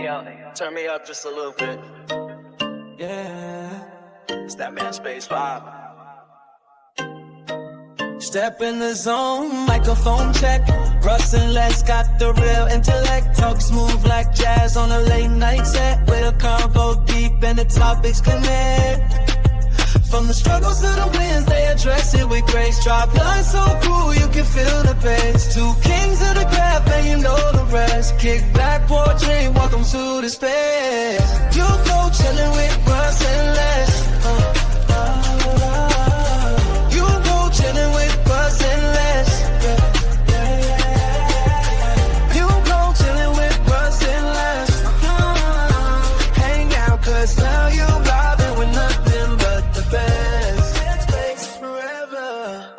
Turn me up just a little bit. Yeah, it's that man space vibe. Step in the zone, microphone check. Russ and Les got the real intellect. Talk smooth like jazz on a late night set. With a convo deep and the topics connect. From the struggles to the wins, they address it with grace. Drop lines so cool, you can feel the bass. Two kings of the craft, and you know the rest. Kick back, pour a drink, welcome to the space. You go chillin' with Russ and Les. You go chillin' with Russ and Les. You go chillin' with Russ and Les. Hang out, cause now you vibing with nothing but the best. Space forever.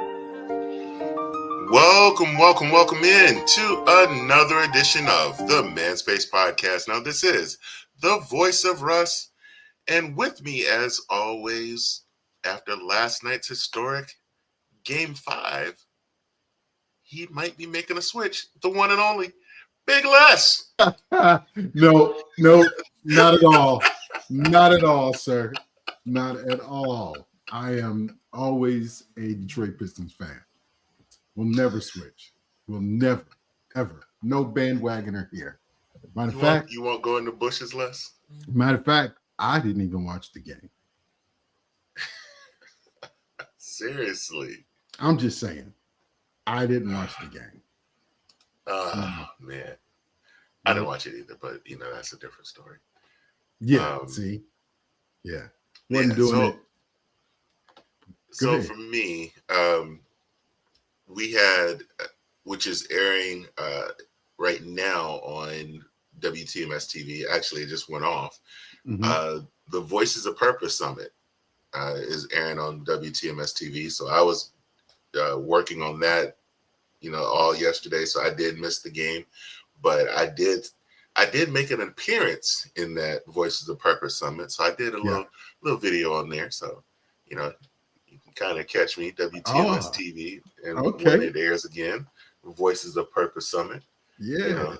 Welcome in to another edition of the Man Space Podcast. Now, this is the voice of Russ, and with me, as always, after last night's historic Game 5, he might be making a switch. The one and only Big Les. No, not at all. Not at all, sir. Not at all. I am always a Detroit Pistons fan. We'll never switch. We'll never, ever. No bandwagoner here. Matter of fact, you won't go in the bushes, Les? Matter of fact, I didn't even watch the game. Seriously. I'm just saying. I didn't watch the game. Oh, man. I didn't watch it either, but, that's a different story. Yeah, see? Yeah. Wasn't doing it. So for me, we had, which is airing right now on WTMS TV. Actually, it just went off. Mm-hmm. The Voices of Purpose Summit is airing on WTMS TV. So I was working on that, all yesterday. So I did miss the game, but I did make an appearance in that Voices of Purpose Summit. So I did a little video on there. So, you can kind of catch me, WTMS TV, and when it airs again, Voices of Purpose Summit. Yeah.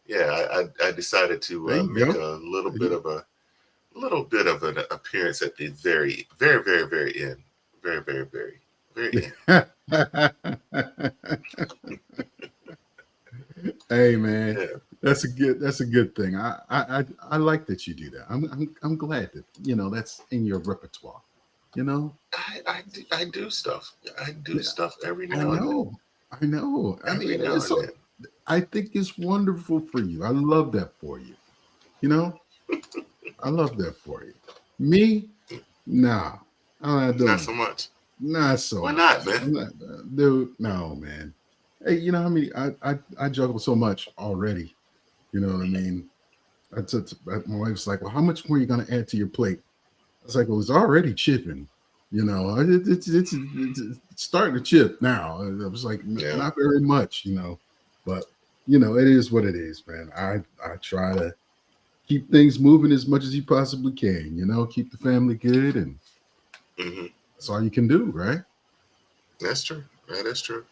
I decided to make a little bit of an appearance at the very, very, very, very end. Very, very, very, very end. Hey man, that's a good thing. I like that you do that. I'm glad that that's in your repertoire. I do stuff. I do stuff every now and then. I know. I think it's wonderful for you. I love that for you. I love that for you. Me, nah. I'm not doing Not so much. Not so. Why not, man? Dude, no, man. Hey, you know how many I juggle so much already. You know what I mean? My wife's like, well, how much more are you gonna add to your plate? I was like, well, it's already chipping. It's starting to chip now. I was like, not very much, but it is what it is, man. I try to keep things moving as much as you possibly can, keep the family good, and that's all you can do, right? That's true. That is true.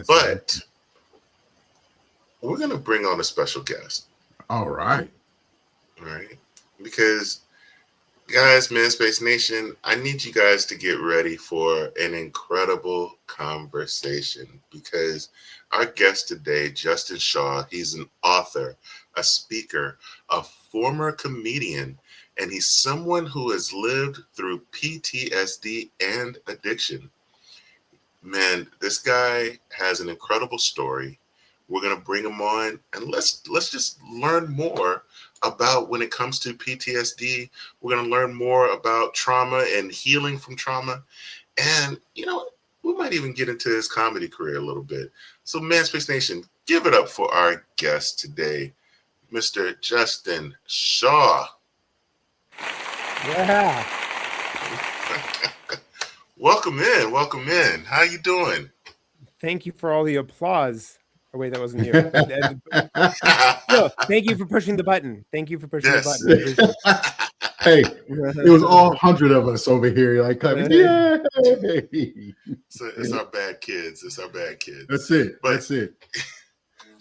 But we're going to bring on a special guest. All right. Because, guys, Man Space Nation, I need you guys to get ready for an incredible conversation, because our guest today, Justin Shaw, he's an author, a speaker, a former comedian, and he's someone who has lived through PTSD and addiction. Man, this guy has an incredible story. We're going to bring him on, and let's just learn more about when it comes to PTSD. We're going to learn more about trauma and healing from trauma. And, we might even get into his comedy career a little bit. So, Man Space Nation, give it up for our guest today, Mr. Justin Shaw. Yeah. Welcome in. How you doing? Thank you for all the applause. Oh, wait, that wasn't you. No, thank you for pushing the button. The button. Hey, it was all 100 of us over here. Like, yay! It's our bad kids. That's it.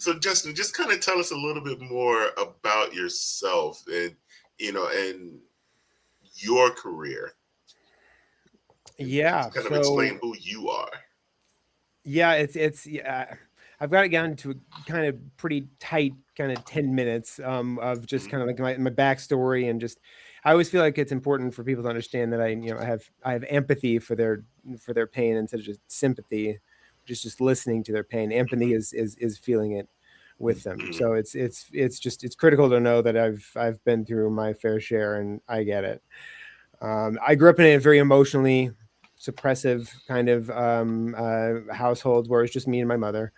So Justin, just kind of tell us a little bit more about yourself and, and your career. Yeah. Kind of So explain who you are. yeah, yeah. I've got it down to a kind of pretty tight kind of 10 minutes of just kind of like my backstory, and just I always feel like it's important for people to understand that I have empathy for their pain instead of just sympathy, which is just listening to their pain. Empathy is feeling it with them. Mhm. So it's critical to know that I've been through my fair share and I get it. I grew up in a very emotionally suppressive kind of household where it was just me and my mother.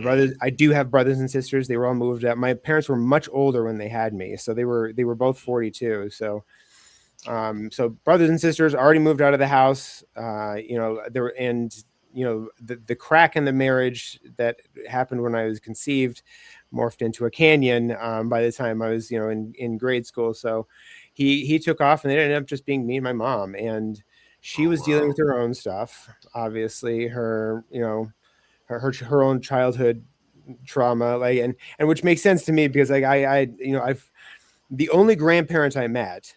Brothers, I do have brothers and sisters. They were all moved out. My parents were much older when they had me, so they were both 42. So brothers and sisters already moved out of the house. There were, and the crack in the marriage that happened when I was conceived morphed into a canyon by the time I was in grade school. So he took off, and it ended up just being me and my mom, and she Oh, was dealing wow. with her own stuff. Obviously, her own childhood trauma, like, and which makes sense to me because like I've the only grandparents I met,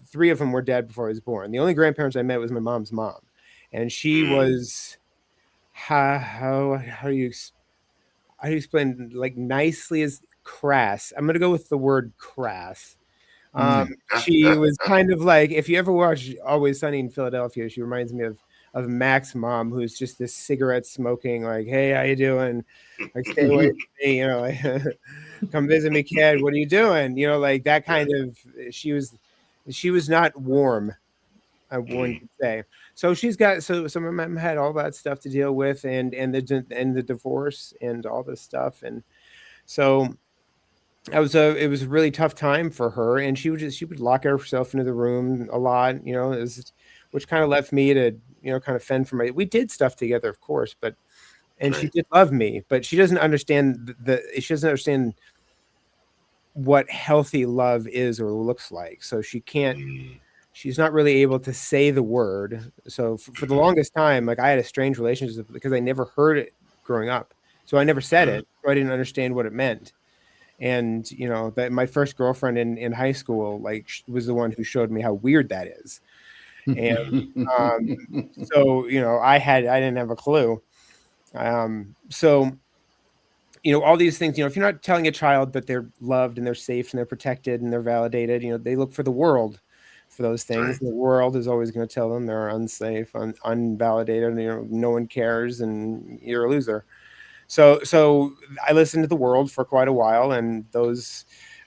three of them were dead before I was born. The only grandparents I met was my mom's mom, and she was how do you explain, like, nicely as crass. I'm gonna go with the word crass. She was kind of like, if you ever watch Always Sunny in Philadelphia, she reminds me of Mac's mom, who's just this cigarette smoking, like, hey, how you doing? Like, stay away from me, like, come visit me, kid. What are you doing? Like that kind of. She was not warm, one could say. So she's got so my mom had all that stuff to deal with, and the divorce and all this stuff, and so it was a really tough time for her, and she would lock herself into the room a lot, which kind of left me to kind of fend for we did stuff together, of course, but and she Right. did love me, but she doesn't understand she doesn't understand what healthy love is or looks like. So she's not really able to say the word. So for the longest time, like, I had a strange relationship because I never heard it growing up. So I never said it. So I didn't understand what it meant. And that my first girlfriend in high school, like, was the one who showed me how weird that is. And so I didn't have a clue. So all these things, if you're not telling a child that they're loved and they're safe and they're protected and they're validated, they look for the world for those things. Right. The world is always going to tell them they're unsafe, unvalidated, no one cares, and you're a loser. So I listened to the world for quite a while, and those,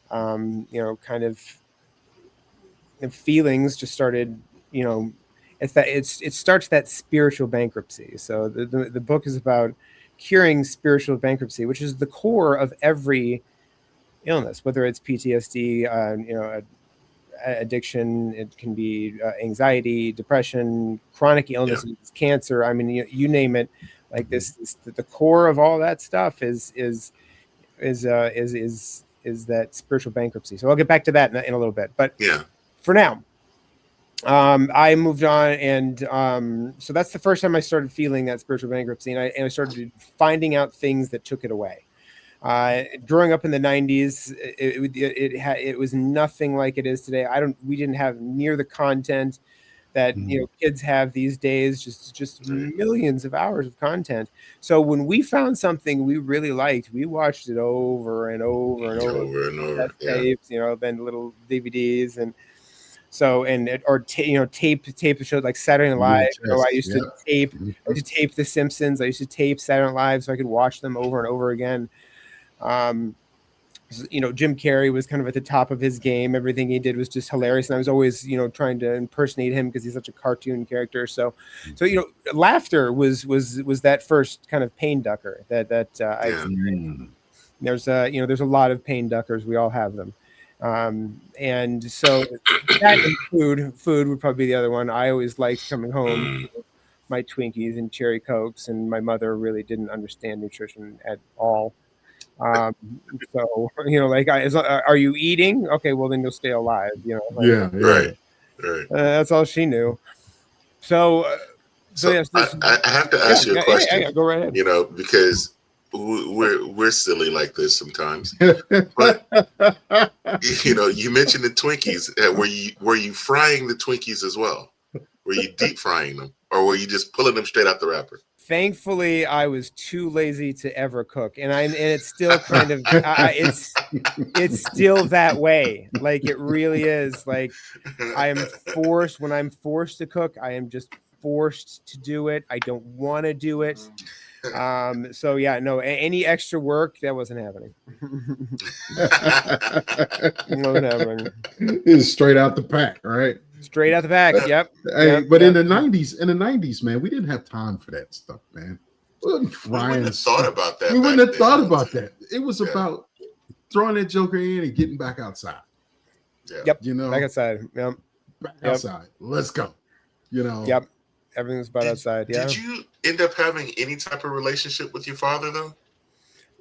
kind of feelings just started, it starts that spiritual bankruptcy. So the book is about curing spiritual bankruptcy, which is the core of every illness, whether it's PTSD, addiction, it can be anxiety, depression, chronic illnesses, cancer. I mean, you name it. Like the core of all that stuff is that spiritual bankruptcy. So I'll get back to that in a little bit. But for now, I moved on, and so that's the first time I started feeling that spiritual bankruptcy, and I started finding out things that took it away. Growing up in the 90s, it was nothing like it is today. We didn't have near the content that kids have these days, just millions of hours of content. So when we found something we really liked, we watched it over and over and over. Tapes, then little DVDs, and so tape the shows like Saturday Night Live. I used to tape The Simpsons. I used to tape Saturday Night Live so I could watch them over and over again. Jim Carrey was kind of at the top of his game. Everything he did was just hilarious, and I was always trying to impersonate him because he's such a cartoon character. So laughter was that first kind of pain ducker that there's there's a lot of pain duckers. We all have them. And so that and food would probably be the other one. I always liked coming home to my Twinkies and cherry Cokes, and my mother really didn't understand nutrition at all. So like, are you eating? Okay, well then you'll stay alive. Right. That's all she knew. So yes, I have to ask you a question. Go right ahead. Because we're silly like this sometimes. But you mentioned the Twinkies. Were you frying the Twinkies as well? Were you deep frying them, or were you just pulling them straight out the wrapper? Thankfully, I was too lazy to ever cook, and it's still kind of it's still that way. Like it really is. Like when I'm forced to cook, I am just forced to do it. I don't want to do it. So yeah, no, any extra work that wasn't happening. Wasn't happening. It's straight out the pack, right? Straight out the pack. Yep. Hey, but in the 90s, man, we didn't have time for that stuff, man. We wouldn't have thought about that. We wouldn't have thought about that. It was about throwing that joker in and getting back outside. Yeah. Yep. Back outside. Yep. Back outside. Let's go. Yep. Everything's about outside. Yeah. Did you end up having any type of relationship with your father, though?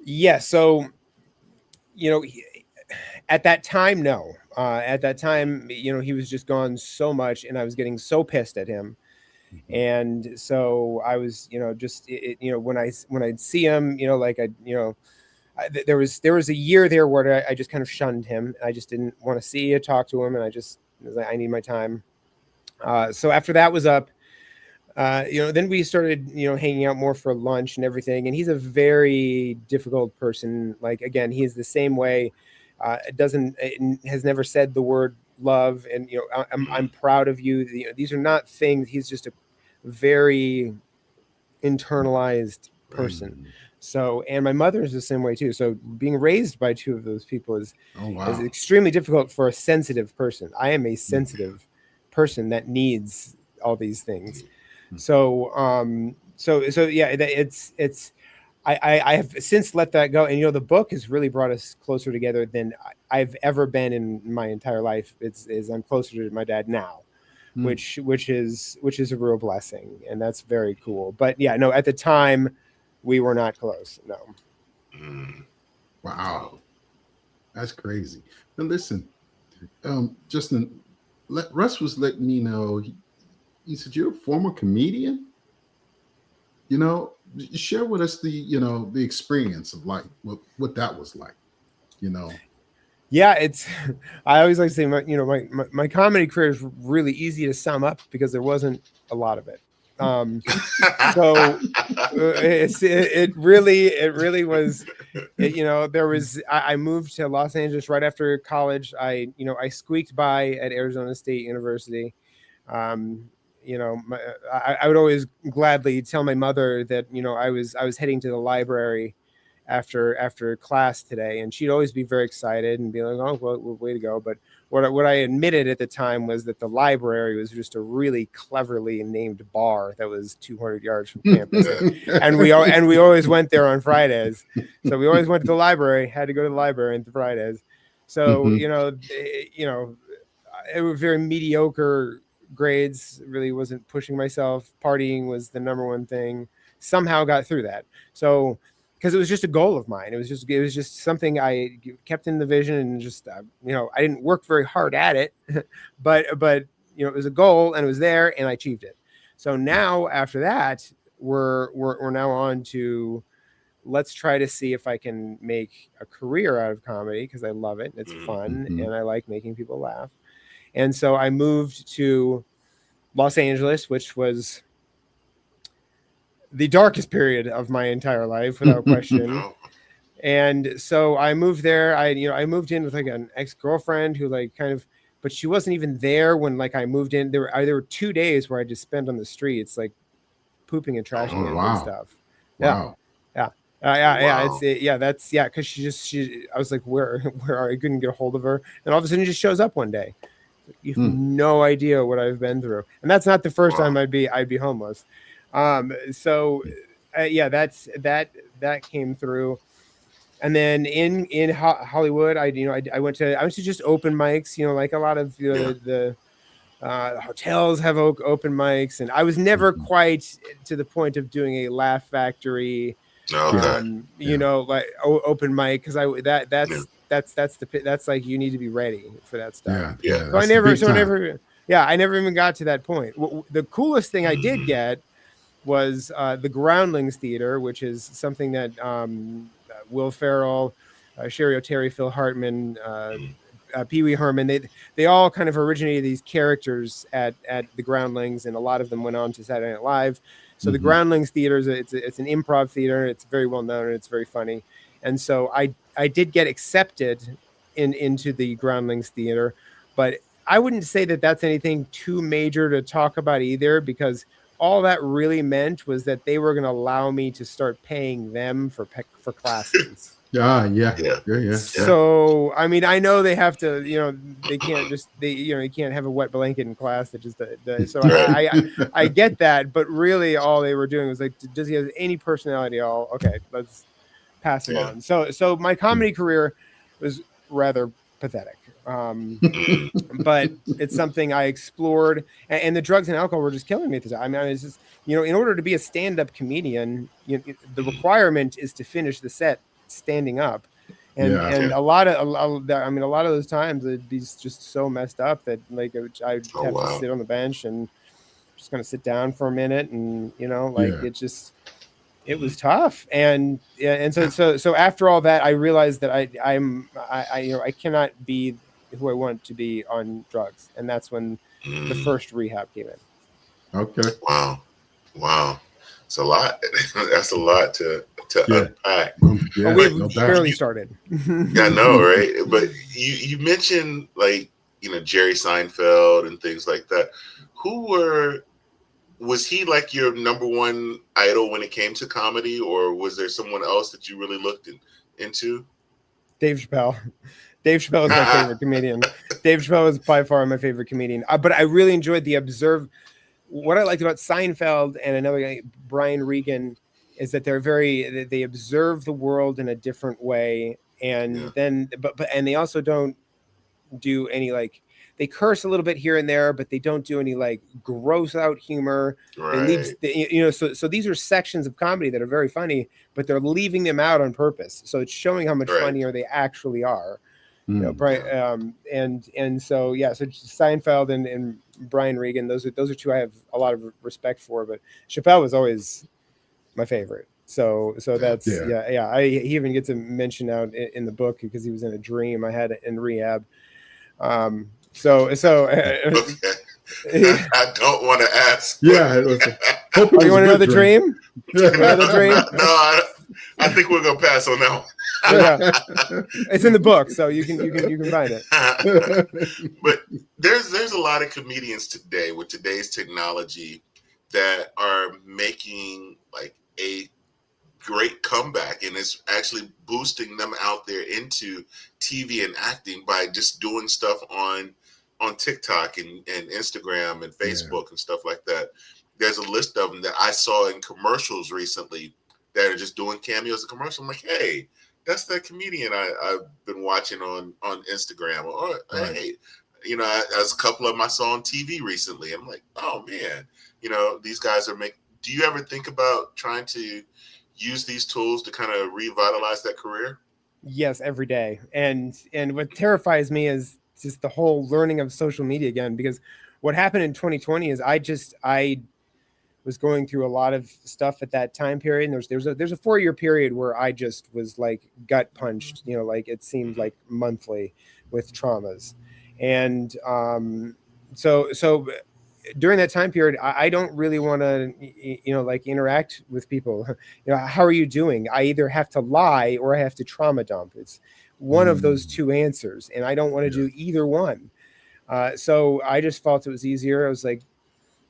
Yeah. So, at that time, no. At that time, he was just gone so much, and I was getting so pissed at him. Mm-hmm. And so I was, when I'd see him, there was a year there where I just kind of shunned him. I just didn't want to see or talk to him, and I was like, I need my time. So after that was up, then we started, hanging out more for lunch and everything. And he's a very difficult person. Like, again, he is the same way. Has never said the word love. And, I'm proud of you. These are not things. He's just a very internalized person. Mm. So, and my mother is the same way too. So being raised by two of those people is extremely difficult for a sensitive person. I am a sensitive person that needs all these things. So yeah, I have since let that go. And, the book has really brought us closer together than I've ever been in my entire life. I'm closer to my dad now, which is a real blessing. And that's very cool. But yeah, no, at the time we were not close. No. Wow. That's crazy. Now listen, Justin, Russ was letting me know, he said, you're a former comedian? Share with us the experience of like what that was like, Yeah, I always like to say my comedy career is really easy to sum up because there wasn't a lot of it. So it really was, there was, I moved to Los Angeles right after college. I squeaked by at Arizona State University. I would always gladly tell my mother that, I was heading to the library after class today, and she'd always be very excited and be like, oh, well, way to go. But what I admitted at the time was that the library was just a really cleverly named bar that was 200 yards from campus. and we always went there on Fridays. So we always went to the library, had to go to the library on Fridays. So, it was very mediocre grades, really wasn't pushing myself. Partying was the number one thing. Somehow got through that. So, because it was just a goal of mine. It was just something I kept in the vision, and just, I didn't work very hard at it, but it was a goal, and it was there, and I achieved it. So now after that, we're now on to, let's try to see if I can make a career out of comedy, because I love it. It's fun, and I like making people laugh. And so I moved to Los Angeles, which was the darkest period of my entire life, without question. And so I moved there. I moved in with like an ex-girlfriend who but she wasn't even there when I moved in. There were 2 days where I just spent on the streets, like pooping and trashing and stuff. Wow. Yeah. Because I was like, where are you? Couldn't get a hold of her. And all of a sudden, she just shows up one day. You have no idea what I've been through. And that's not the first time I'd be homeless. That came through. And then in Hollywood, I went to just open mics, like a lot of the hotels have open mics, and I was never quite to the point of doing a Laugh Factory, open mic, because that's like, you need to be ready for that stuff. Yeah. So I never even got to that point. The coolest thing I did get was the Groundlings Theater, which is something that Will Ferrell, Sherry O'Terry, Phil Hartman, Mm. Pee Wee Herman, they all kind of originated these characters at the Groundlings, and a lot of them went on to Saturday Night Live. So the Groundlings Theater it's an improv theater. It's very well known and it's very funny. And so I did get accepted into the Groundlings Theater, but I wouldn't say that that's anything too major to talk about either, because all that really meant was that they were going to allow me to start paying them for classes. Yeah. So, I mean, I know they have to, they can't just, you can't have a wet blanket in class that just, so I get that, but really all they were doing was like, does he have any personality at all? Okay, let's pass him on. So my comedy career was rather pathetic. But it's something I explored, and the drugs and alcohol were just killing me at the time. I mean, it's just, in order to be a stand-up comedian, the requirement is to finish the set standing up. And a lot of those times it'd be just so messed up that like I'd have to sit on the bench and just kind of sit down for a minute, and it was tough. And so after all that, I realized that I cannot be who I want to be on drugs, and that's when the first rehab came in. Okay. Wow. It's a lot. That's a lot to unpack. We've barely started. I know, right? But you mentioned like Jerry Seinfeld and things like that. Was he like your number one idol when it came to comedy, or was there someone else that you really looked into? Dave Chappelle. Dave Chappelle is my favorite comedian. Dave Chappelle is by far my favorite comedian. But I really enjoyed what I liked about Seinfeld and another guy, Brian Regan, is that they observe the world in a different way. And then, and they also don't do any they curse a little bit here and there, but they don't do any gross out humor. Right. So these are sections of comedy that are very funny, but they're leaving them out on purpose. So it's showing how much funnier they actually are. Brian, and so Seinfeld and Brian Regan, those are two I have a lot of respect for, but Chappelle was always my favorite. So that's he even gets a mention out in the book because he was in a dream I had in rehab. Okay. I don't want to ask. Yeah. You want to know the dream? No, I think we're gonna pass on that one. It's in the book, so you can find it. But there's a lot of comedians today with today's technology that are making like a great comeback, and it's actually boosting them out there into TV and acting by just doing stuff on TikTok and Instagram and Facebook and stuff like that. There's a list of them that I saw in commercials recently that are just doing cameos in commercials. I'm like, hey, that's that comedian I've been watching on Instagram. Or hey, as a couple of them I saw on TV recently. I'm like, oh man, these guys are do you ever think about trying to use these tools to kind of revitalize that career? Yes, every day. And what terrifies me is just the whole learning of social media again, because what happened in 2020 is I was going through a lot of stuff at that time period. And there's a 4-year period where I just was like gut punched, it seemed like monthly with traumas. And so during that time period, I don't really want to, interact with people. How are you doing? I either have to lie or I have to trauma dump. It's one of those two answers, and I don't want to do either one. So I just felt it was easier. I was like,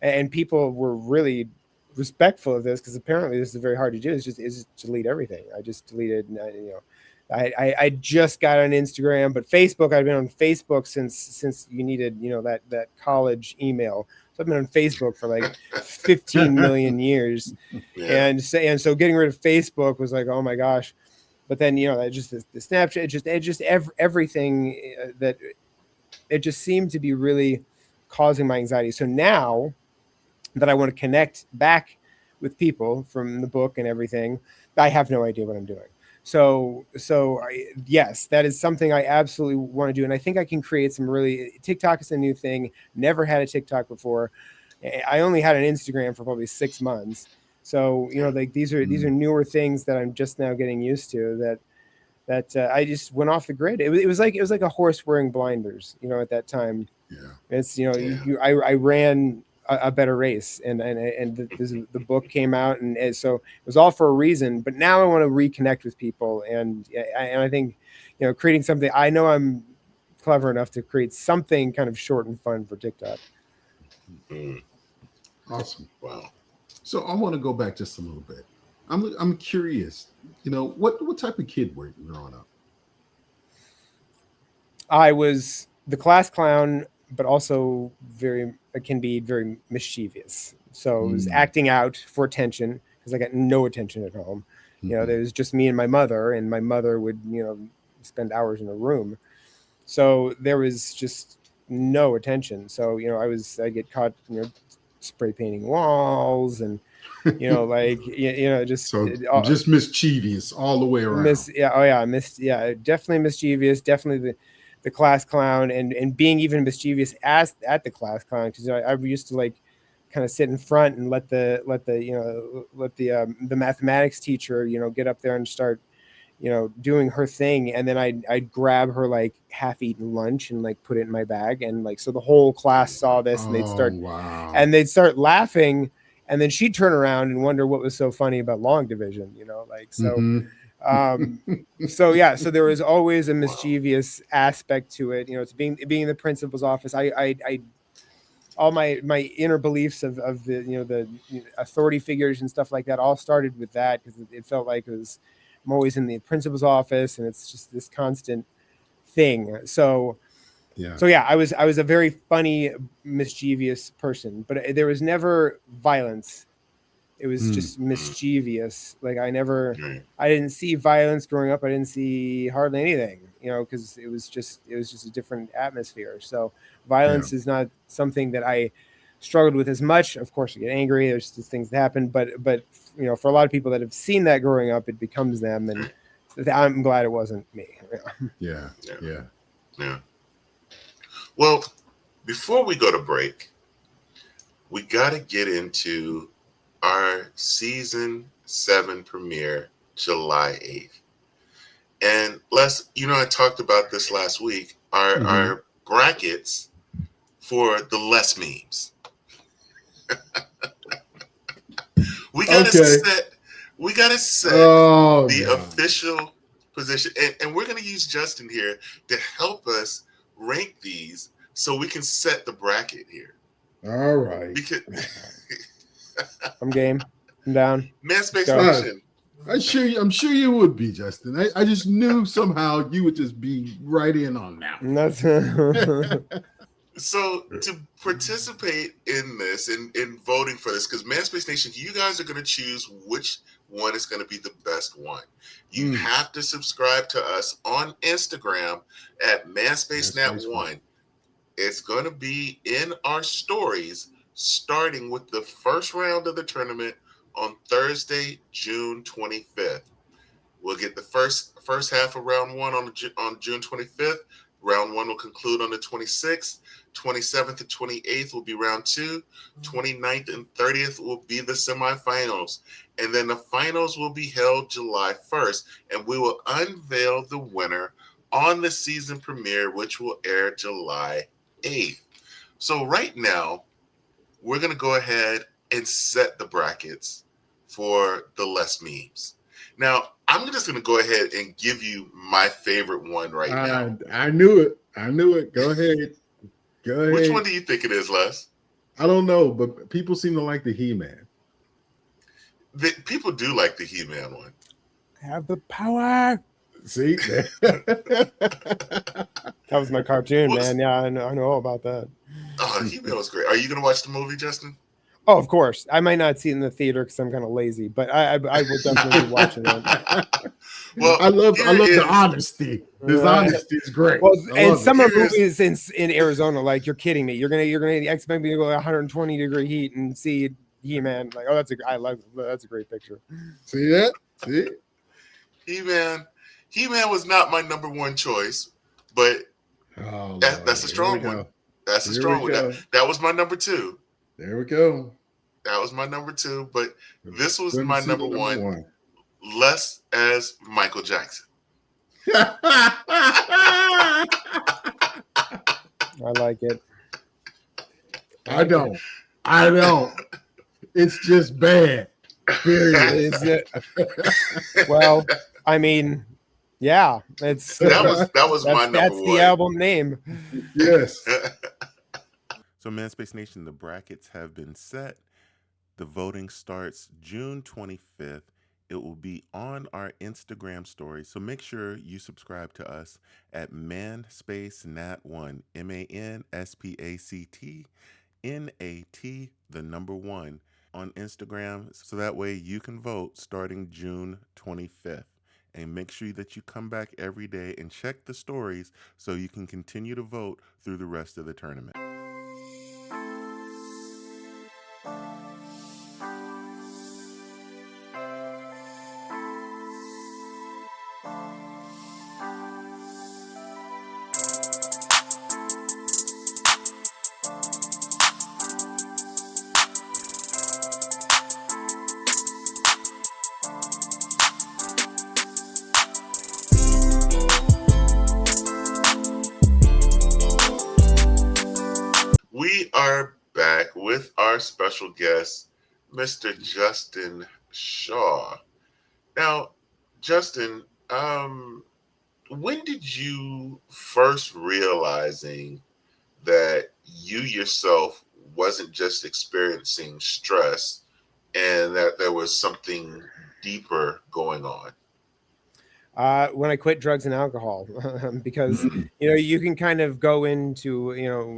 and people were really respectful of this because apparently this is very hard to do. Is just delete everything. I just deleted, I just got on Instagram, but Facebook, I've been on Facebook since you needed, that college email. So I've been on Facebook for like 15 million years. Yeah. And so getting rid of Facebook was like, oh my gosh. But then, just the Snapchat, everything that it just seemed to be really causing my anxiety. So now that I want to connect back with people from the book and everything, I have no idea what I'm doing. So yes, that is something I absolutely want to do. And I think I can create TikTok is a new thing. Never had a TikTok before. I only had an Instagram for probably 6 months. So, you know, like these are newer things that I'm just now getting used to, that I just went off the grid. It was like a horse wearing blinders, you know, at that time. Yeah. It's, you know, Yeah. I ran a better race, and the book came out, and so it was all for a reason. But now I want to reconnect with people, and I think, you know, creating something. I know I'm clever enough to create something kind of short and fun for TikTok. Mm, Awesome. wow. So I want to go back just a little bit. I'm curious. You know, what type of kid were you growing up? I was the class clown, but also it can be very mischievous. So it was acting out for attention, because I got no attention at home. You know, there was just me and my mother would, you know, spend hours in a room. So there was just no attention. So, you know, I get caught, you know, spray painting walls, and, you know, like, you know, just mischievous all the way around. Definitely mischievous, definitely the class clown, and being even mischievous at the class clown, because I used to like kind of sit in front and let the mathematics teacher, you know, get up there and start, you know, doing her thing, and then I'd grab her like half-eaten lunch and like put it in my bag, and like, so the whole class saw this, and they'd start laughing, and then she'd turn around and wonder what was so funny about long division, you know, like, so so there was always a mischievous aspect to it, you know. It's being in the principal's office. I all my inner beliefs of the, you know, the authority figures and stuff like that all started with that, because it felt like I'm always in the principal's office, and it's just this constant thing. So I was a very funny, mischievous person, but there was never violence. It was just mischievous. Like I didn't see violence growing up. I didn't see hardly anything, you know, because it was just a different atmosphere. So violence is not something that I struggled with as much. Of course, I get angry. There's just things that happen, but you know, for a lot of people that have seen that growing up, it becomes them, and I'm glad it wasn't me. Yeah. Well, before we go to break, we got to get into our season 7 premiere, July 8th. And Les, you know, I talked about this last week. Our brackets for the Les memes. We gotta set the official position, and we're gonna use Justin here to help us rank these, so we can set the bracket here. All right. Because I'm game. I'm down. Man Space Nation. I'm sure you would be, Justin. I just knew somehow you would just be right in on that. So to participate in this, in voting for this, because Man Space Nation, you guys are going to choose which one is going to be the best one. You have to subscribe to us on Instagram at ManSpaceNet1. It's going to be in our stories, starting with the first round of the tournament on Thursday, June 25th. We'll get the first half of round 1 on June 25th. Round 1 will conclude on the 26th. 27th and 28th will be round 2. 29th and 30th will be the semifinals. And then the finals will be held July 1st. And we will unveil the winner on the season premiere, which will air July 8th. So right now, we're going to go ahead and set the brackets for the Les memes. Now, I'm just going to go ahead and give you my favorite one right now. I knew it. Go ahead. Which one do you think it is, Les? I don't know, but people seem to like the He-Man. People do like the He-Man one. Have the power. See? That was my cartoon, man. Yeah, I know all about that. Oh, He-Man was great. Are you going to watch the movie, Justin? Oh, of course. I might not see it in the theater because I'm kind of lazy, but I will definitely be watching it. Well, I love the honesty. This honesty is great. Well, and summer movies in Arizona, like, you're kidding me. You're gonna expect me to go 120-degree heat and see He-Man. Like, oh, that's a great picture. See that? See? He-Man was not my number one choice, but that's a strong one. That's a strong one. That was my number 2. There we go. That was my number 2, but this was Let me my see number the one. Less as Michael Jackson. I like it. I don't. It's just bad. Period. Is it? Well, I mean, yeah, it's that was my number that's one. the album name. Yes. So, Manspace Nation, the brackets have been set. The voting starts June 25th. It will be on our Instagram story. So make sure you subscribe to us at ManSpaceNat1, ManSpaceNat, the number 1 on Instagram. So that way you can vote starting June 25th. And make sure that you come back every day and check the stories so you can continue to vote through the rest of the tournament. We are back with our special guest, Mr. Justin Shaw. Now, Justin, when did you first realizing that you yourself wasn't just experiencing stress and that there was something deeper going on? When I quit drugs and alcohol, because you can kind of go into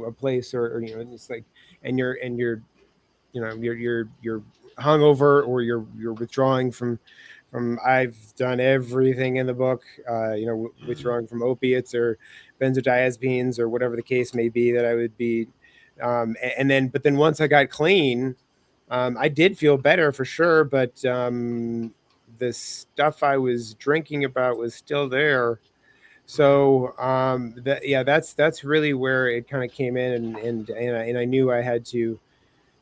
a place or it's like, and you're you're hungover, or you're withdrawing from I've done everything in the book, withdrawing from opiates or benzodiazepines or whatever the case may be that I would be, but then once I got clean, I did feel better for sure, but the stuff I was drinking about was still there. So that's really where it kind of came in, and I knew I had to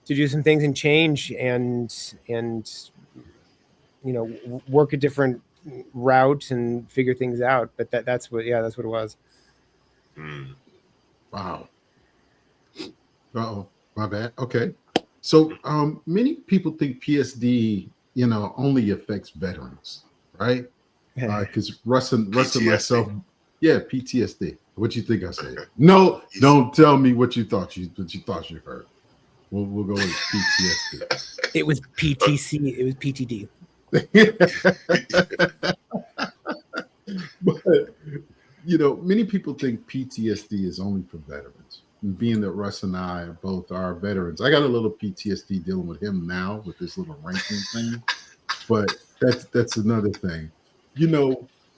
do some things and change and work a different route and figure things out. But that's what it was. Wow. Uh-oh, my bad. Okay. So many people think PSD, only affects veterans, right? Because Russ and myself, PTSD. What you think I said? No, don't tell me what you thought you heard. We'll go with PTSD. It was PTC. It was PTD. But many people think PTSD is only for veterans. And being that Russ and I both are veterans, I got a little PTSD dealing with him now with this little ranking thing. But that's another thing.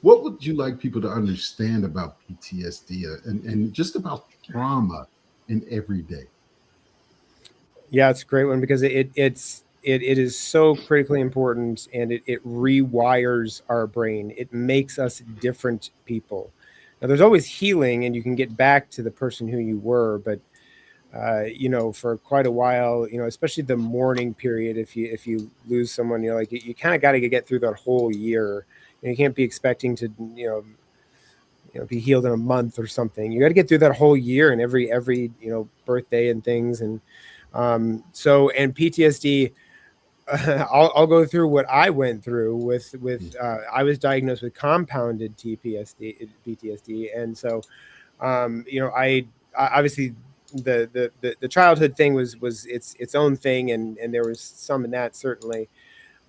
What would you like people to understand about PTSD and just about trauma in everyday? Yeah, it's a great one because it is so critically important, and it rewires our brain. It makes us different people. Now, there's always healing, and you can get back to the person who you were, but for quite a while, especially the mourning period, if you lose someone, you kind of got to get through that whole year. You can't be expecting to be healed in a month or something. You got to get through that whole year and every birthday and things, and and PTSD. I'll go through what I went through with I was diagnosed with compounded PTSD, and so I obviously the childhood thing was its own thing, and there was some in that certainly,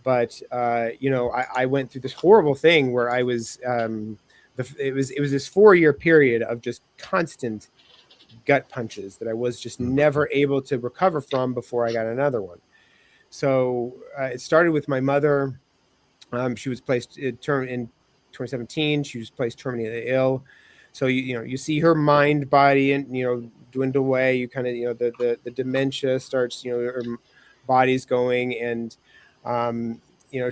but I went through this horrible thing where I was it was this 4-year period of just constant gut punches that I was just never able to recover from before I got another one. So it started with my mother. She was placed in 2017. She was placed terminally ill. So you see her mind, body, and dwindle away. You kind of the dementia starts. Her body's going, and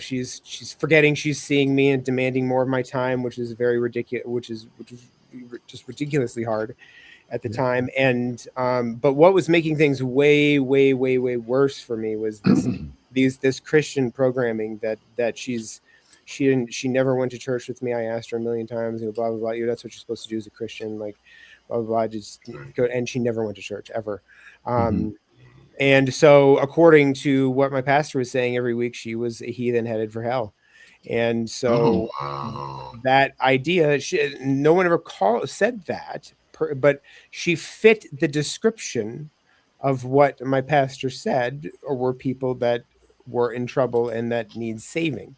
she's forgetting she's seeing me and demanding more of my time, which is very ridiculous. Which is just ridiculously hard. at the Yeah. time. And but what was making things way, way, way, way worse for me was this Christian programming that she never went to church with me. I asked her a million times, blah blah blah. That's what you're supposed to do as a Christian, like blah blah blah. Just go, and she never went to church ever. And so, according to what my pastor was saying every week, she was a heathen headed for hell. And Oh so wow. that idea, no one ever said that, but she fit the description of what my pastor said, or were people that were in trouble and that needs saving.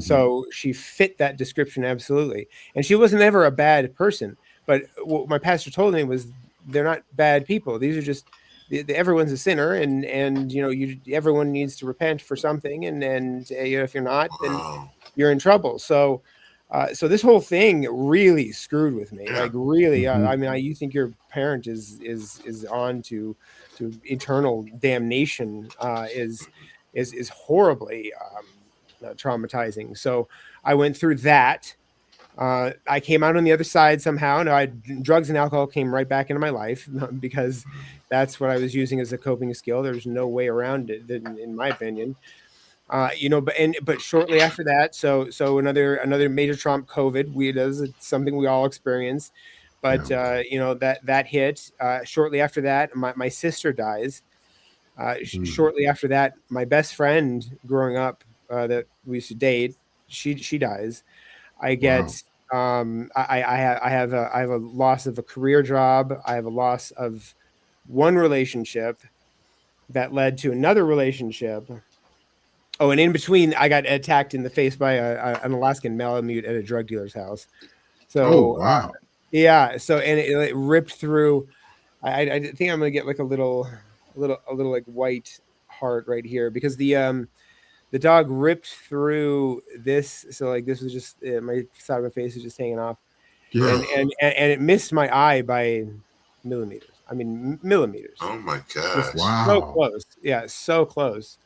So she fit that description absolutely. And she wasn't ever a bad person. But what my pastor told me was they're not bad people. These are just everyone's a sinner, and everyone needs to repent for something. And if you're not, then Wow. you're in trouble. So. So this whole thing really screwed with me. Yeah. Like really, I mean, you think your parent is on to eternal damnation? Is horribly traumatizing. So I went through that. I came out on the other side somehow. No, drugs and alcohol came right back into my life because that's what I was using as a coping skill. There's no way around it, in my opinion. But shortly after that, so another major Trump COVID. That's something we all experience. But that hit. Shortly after that, my sister dies. Shortly after that, my best friend growing up that we used to date, she dies. I get I have a loss of a career job. I have a loss of one relationship that led to another relationship. Oh, and in between, I got attacked in the face by an Alaskan Malamute at a drug dealer's house. Oh So wow. yeah, so and it ripped through. I think I'm gonna get like a little like white heart right here because the dog ripped through this. So like this was just my side of my face is just hanging off, Yeah. and it missed my eye by millimeters. I mean millimeters. Oh my Just gosh. so Wow. close. Yeah, so close.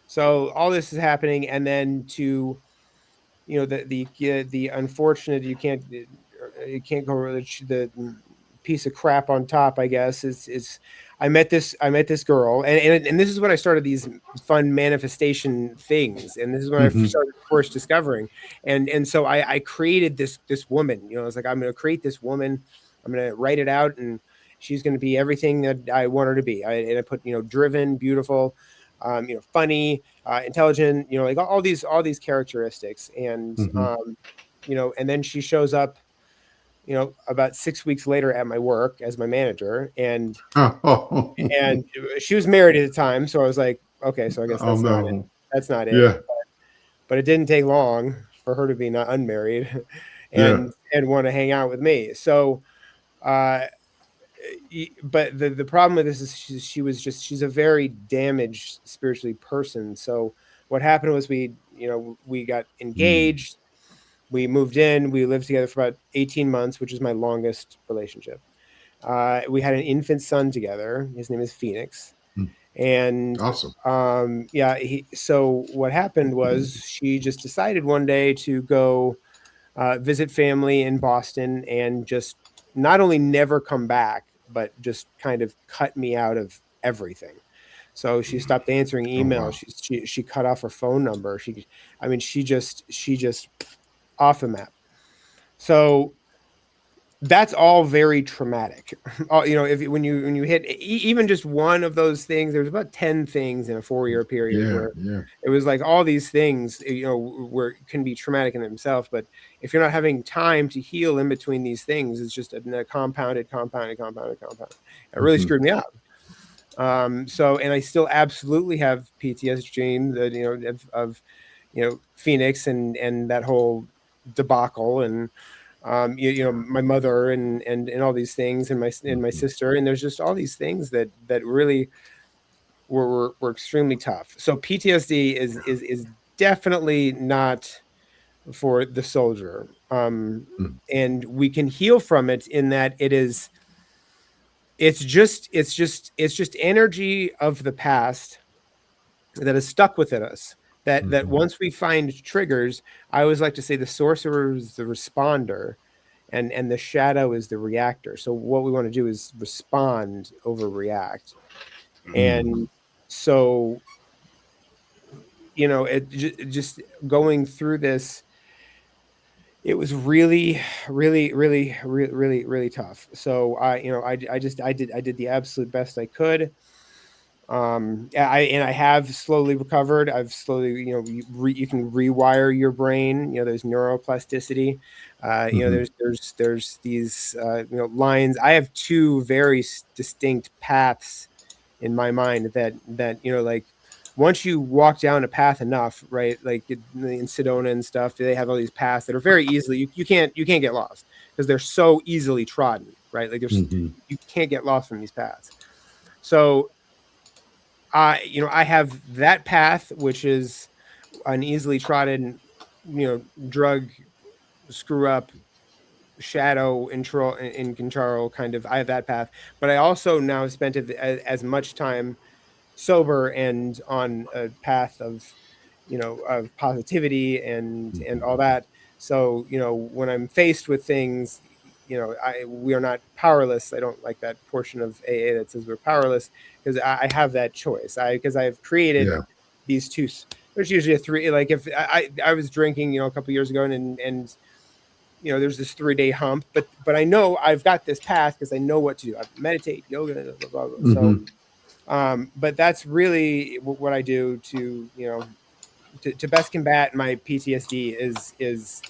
So all this is happening, and then to the unfortunate you can't go over the piece of crap on top. I guess is I met this girl, and this is when I started these fun manifestation things, and this is when I started first discovering, and so I created this woman. I was like, I'm going to create this woman. I'm going to write it out, and she's going to be everything that I want her to be. And I put driven, beautiful, funny, intelligent, like all these characteristics. And, and then she shows up, about 6 weeks later at my work as my manager. And she was married at the time. So I was like, okay, so I guess Oh that's not it. no. That's not it. Yeah. But it didn't take long for her to be not unmarried Yeah. and want to hang out with me. So, but the problem with this is she's a very damaged spiritually person. So what happened was we got engaged, we moved in, we lived together for about 18 months, which is my longest relationship. We had an infant son together. His name is Phoenix. And Awesome. so what happened was she just decided one day to go visit family in Boston and just not only never come back, but just kind of cut me out of everything. So she stopped answering emails. Oh, wow. She cut off her phone number. She just off the map. So that's all very traumatic. When you hit even just one of those things, there's about 10 things in a 4-year period where it was like all these things, where can be traumatic in themselves. But if you're not having time to heal in between these things, it's just a compounded. It really screwed me up. So, and I still absolutely have PTSD, of Phoenix and that whole debacle and my mother and all these things and my sister, and there's just all these things that really were extremely tough. So PTSD is definitely not for the soldier, and we can heal from it in that it's just energy of the past that is stuck within us. That once we find triggers, I always like to say the sorcerer is the responder, and the shadow is the reactor. So what we want to do is respond over react. And so, just going through this, it was really tough. So I did the absolute best I could. I have slowly recovered. I've slowly, you can rewire your brain. There's neuroplasticity. There's these lines. I have two very distinct paths in my mind that like once you walk down a path enough, right? Like in Sedona and stuff, they have all these paths that are very easily you can't get lost because they're so easily trodden, right? Like you can't get lost from these paths. So I have that path, which is an easily trodden, drug screw up shadow in control kind of. I have that path, but I also now spent as much time sober and on a path of of positivity and all that. So when I'm faced with things, we are not powerless. I don't like that portion of AA that says we're powerless, because I have that choice. Because I've created these two. There's usually a three. Like if I was drinking a couple years ago and there's this 3-day hump, but I know I've got this path because I know what to do. I meditate, yoga, blah, blah, blah. So but that's really what I do to to best combat my PTSD is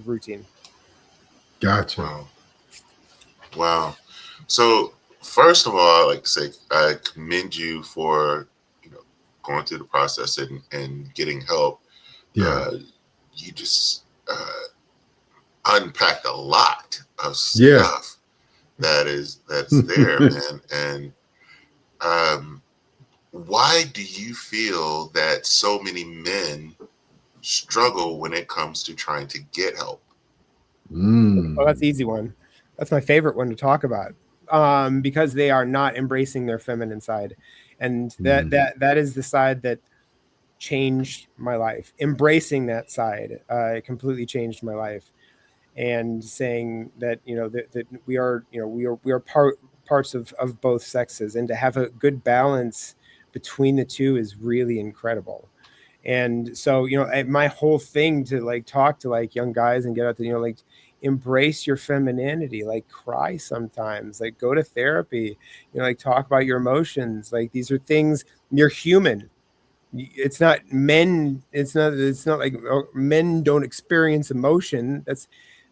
routine. Gotcha. Wow. So first of all, like I say, I commend you for going through the process and getting help. Yeah. You just unpacked a lot of stuff that's there, man. And why do you feel that so many men struggle when it comes to trying to get help? Oh, that's the easy one. That's my favorite one to talk about. Because they are not embracing their feminine side, and that is the side that changed my life. Embracing that side completely changed my life, and saying that that we are parts of both sexes, and to have a good balance between the two is really incredible. And so my whole thing to like talk to like young guys and get out to like embrace your femininity, like cry sometimes, like go to therapy, like talk about your emotions. Like these are things, you're human. It's not like men don't experience emotion. That's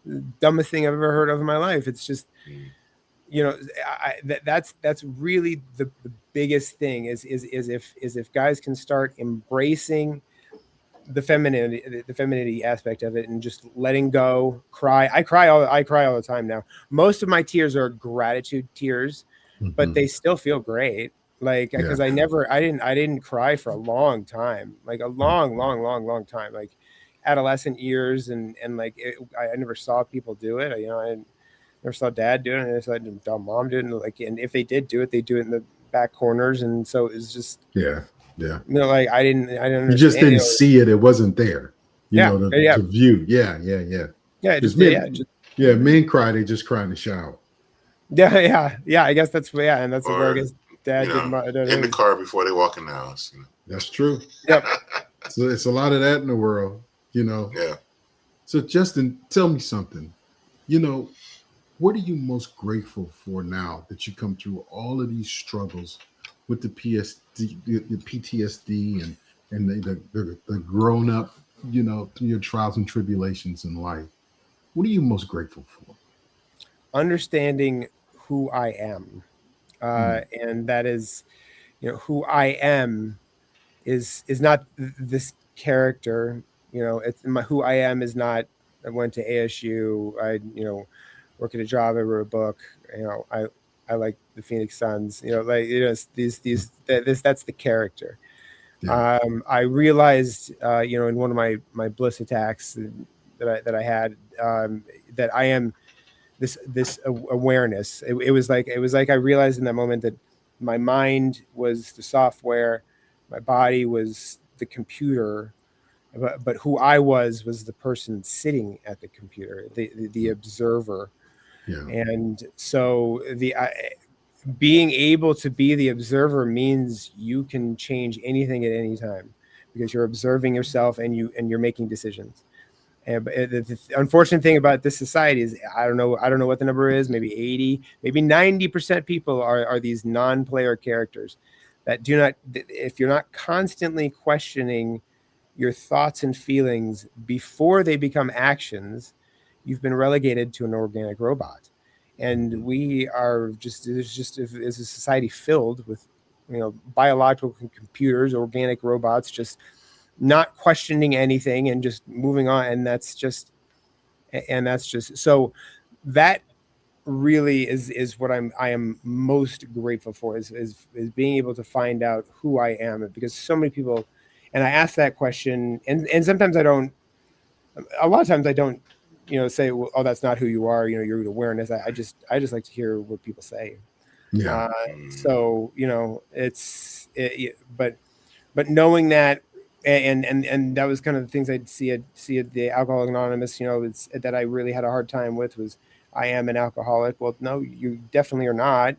the dumbest thing I've ever heard of in my life. It's just that's really the biggest thing is if guys can start embracing the femininity aspect of it and just letting go. I cry all the time now. Most of my tears are gratitude tears, but they still feel great. Like because I didn't cry for a long time, like a long time, like adolescent years, and like I never saw people do it. I never saw dad do it, and I saw mom do it, and if they did do it, they do it in the back corners, and so it was just like I didn't understand. You just didn't see it; it wasn't there. To view. Yeah. Men cry; they just cry in the shower. Yeah. I guess that's and that's where I guess dad did in the car before they walk in the house. That's true. Yep. So it's a lot of that in the world. Yeah. So Justin, tell me something. What are you most grateful for now that you come through all of these struggles with the PTSD and the grown up, through your trials and tribulations in life? What are you most grateful for? Understanding who I am, and that is, who I am is not this character. It's who I am is not. I went to ASU. I work at a job. I wrote a book. I like the Phoenix Suns. That's the character. Yeah. I realized, in one of my bliss attacks that I had, that I am this awareness. It was like I realized in that moment that my mind was the software, my body was the computer, but who I was the person sitting at the computer, the observer. Yeah. And so being able to be the observer means you can change anything at any time, because you're observing yourself and you're making decisions. And the unfortunate thing about this society is I don't know what the number is, maybe 80, maybe 90% people are these non-player characters that do not, if you're not constantly questioning your thoughts and feelings before they become actions, you've been relegated to an organic robot. And we are just, is a society filled with, biological computers, organic robots, just not questioning anything and just moving on. And that's just so that really is what I am most grateful for, is being able to find out who I am, because so many people, and I ask that question, and sometimes I don't, a lot of times I don't, say, well, oh, that's not who you are, your awareness. I just like to hear what people say. Yeah. So but knowing that, and that was kind of the things I'd see at the Alcoholics Anonymous, it's that I really had a hard time with, was I am an alcoholic. Well, no, you definitely are not.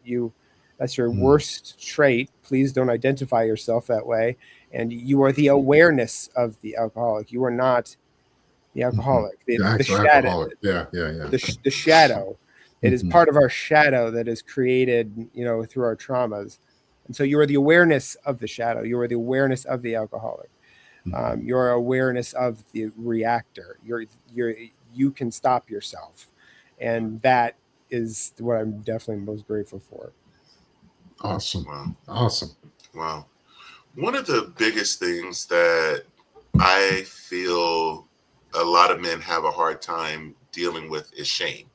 That's your worst trait. Please don't identify yourself that way. And you are the awareness of the alcoholic. You are not the alcoholic. The actual shadow, alcoholic. Yeah. the shadow. It is part of our shadow that is created, through our traumas. And so you are the awareness of the shadow. You are the awareness of the alcoholic. Your awareness of the reactor. You can stop yourself. And that is what I'm definitely most grateful for. Awesome. Wow. Awesome. Wow. One of the biggest things that I feel a lot of men have a hard time dealing with is shame,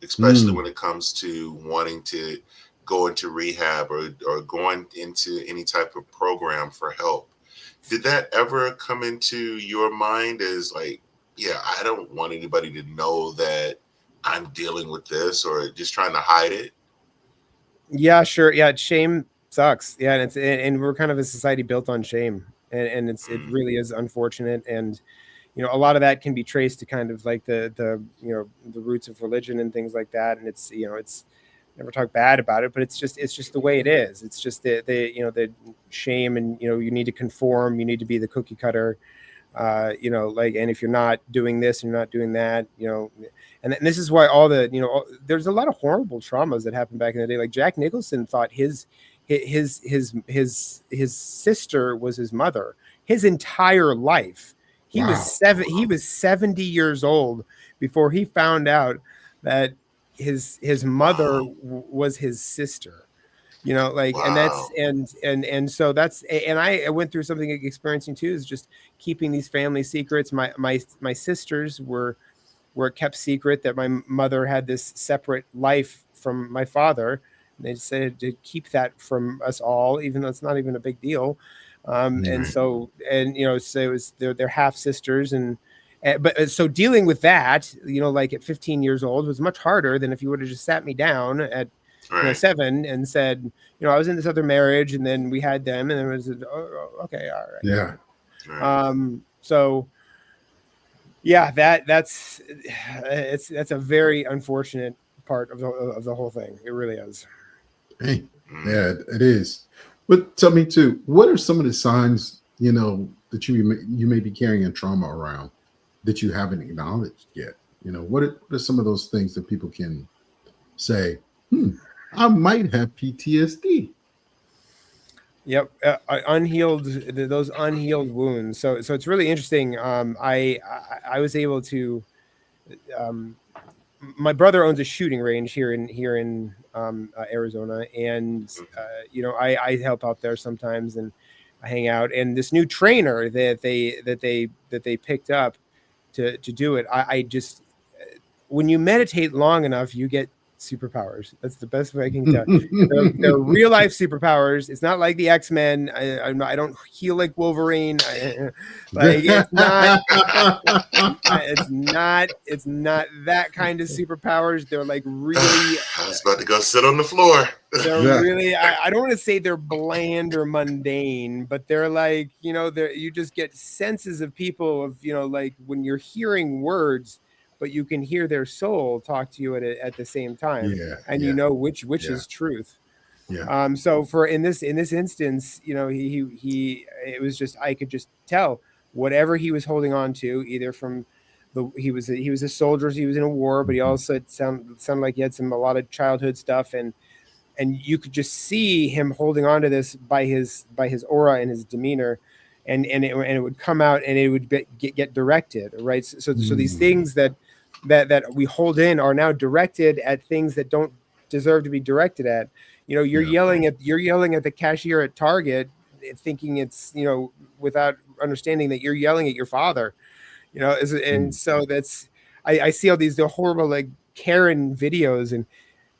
especially when it comes to wanting to go into rehab or going into any type of program for help. Did that ever come into your mind as like, yeah, I don't want anybody to know that I'm dealing with this, or just trying to hide it? Yeah, sure. Yeah, shame sucks. Yeah, and we're kind of a society built on shame, and it really is unfortunate. And a lot of that can be traced to kind of like the roots of religion and things like that. And it's never talk bad about it, but it's just the way it is. It's just the shame, and you need to conform, you need to be the cookie cutter, and if you're not doing this and you're not doing that, and this is why all the there's a lot of horrible traumas that happened back in the day. Like Jack Nicholson thought his sister was his mother his entire life. He was 70 years old before he found out that his mother was his sister. And that's and so that's, and I went through something experiencing too, is just keeping these family secrets. My sisters were kept secret that my mother had this separate life from my father. They decided to keep that from us all, even though it's not even a big deal. And so it was they're half sisters, but so dealing with that, like at 15 years old, was much harder than if you would have just sat me down at 7 and said, I was in this other marriage, and then we had them, and then it was okay, all right. Yeah. So yeah, that's a very unfortunate part of the whole thing. It really is. Hey, yeah, it is. But tell me too, what are some of the signs, that you may be carrying a trauma around that you haven't acknowledged yet? What are some of those things that people can say, I might have PTSD? Yep, those unhealed wounds. So it's really interesting. I was able to. My brother owns a shooting range here in Arizona, and I help out there sometimes, and I hang out. And this new trainer that they picked up to do it, I just, when you meditate long enough, you get superpowers. That's the best way I can tell. They're real life superpowers. It's not like the X-Men. I don't heal like Wolverine. Like it's not. It's not that kind of superpowers. They're like really. I was about to go sit on the floor. They're really. I don't want to say they're bland or mundane, but they're like, you know, you just get senses of people of, you know, like when you're hearing words, but you can hear their soul talk to you at the same time, and you know which is truth. Yeah. So in this instance, you know, he it was just, I could just tell whatever he was holding on to, either from he was a soldier, he was in a war, but he also sounded like he had a lot of childhood stuff, and you could just see him holding on to this by his aura and his demeanor, and it would come out, and it would get directed, right? So these things that we hold in are now directed at things that don't deserve to be directed at. You know, you're yelling at the cashier at Target, thinking it's, you know, without understanding that you're yelling at your father. You know, and so that's, I see all the horrible like Karen videos,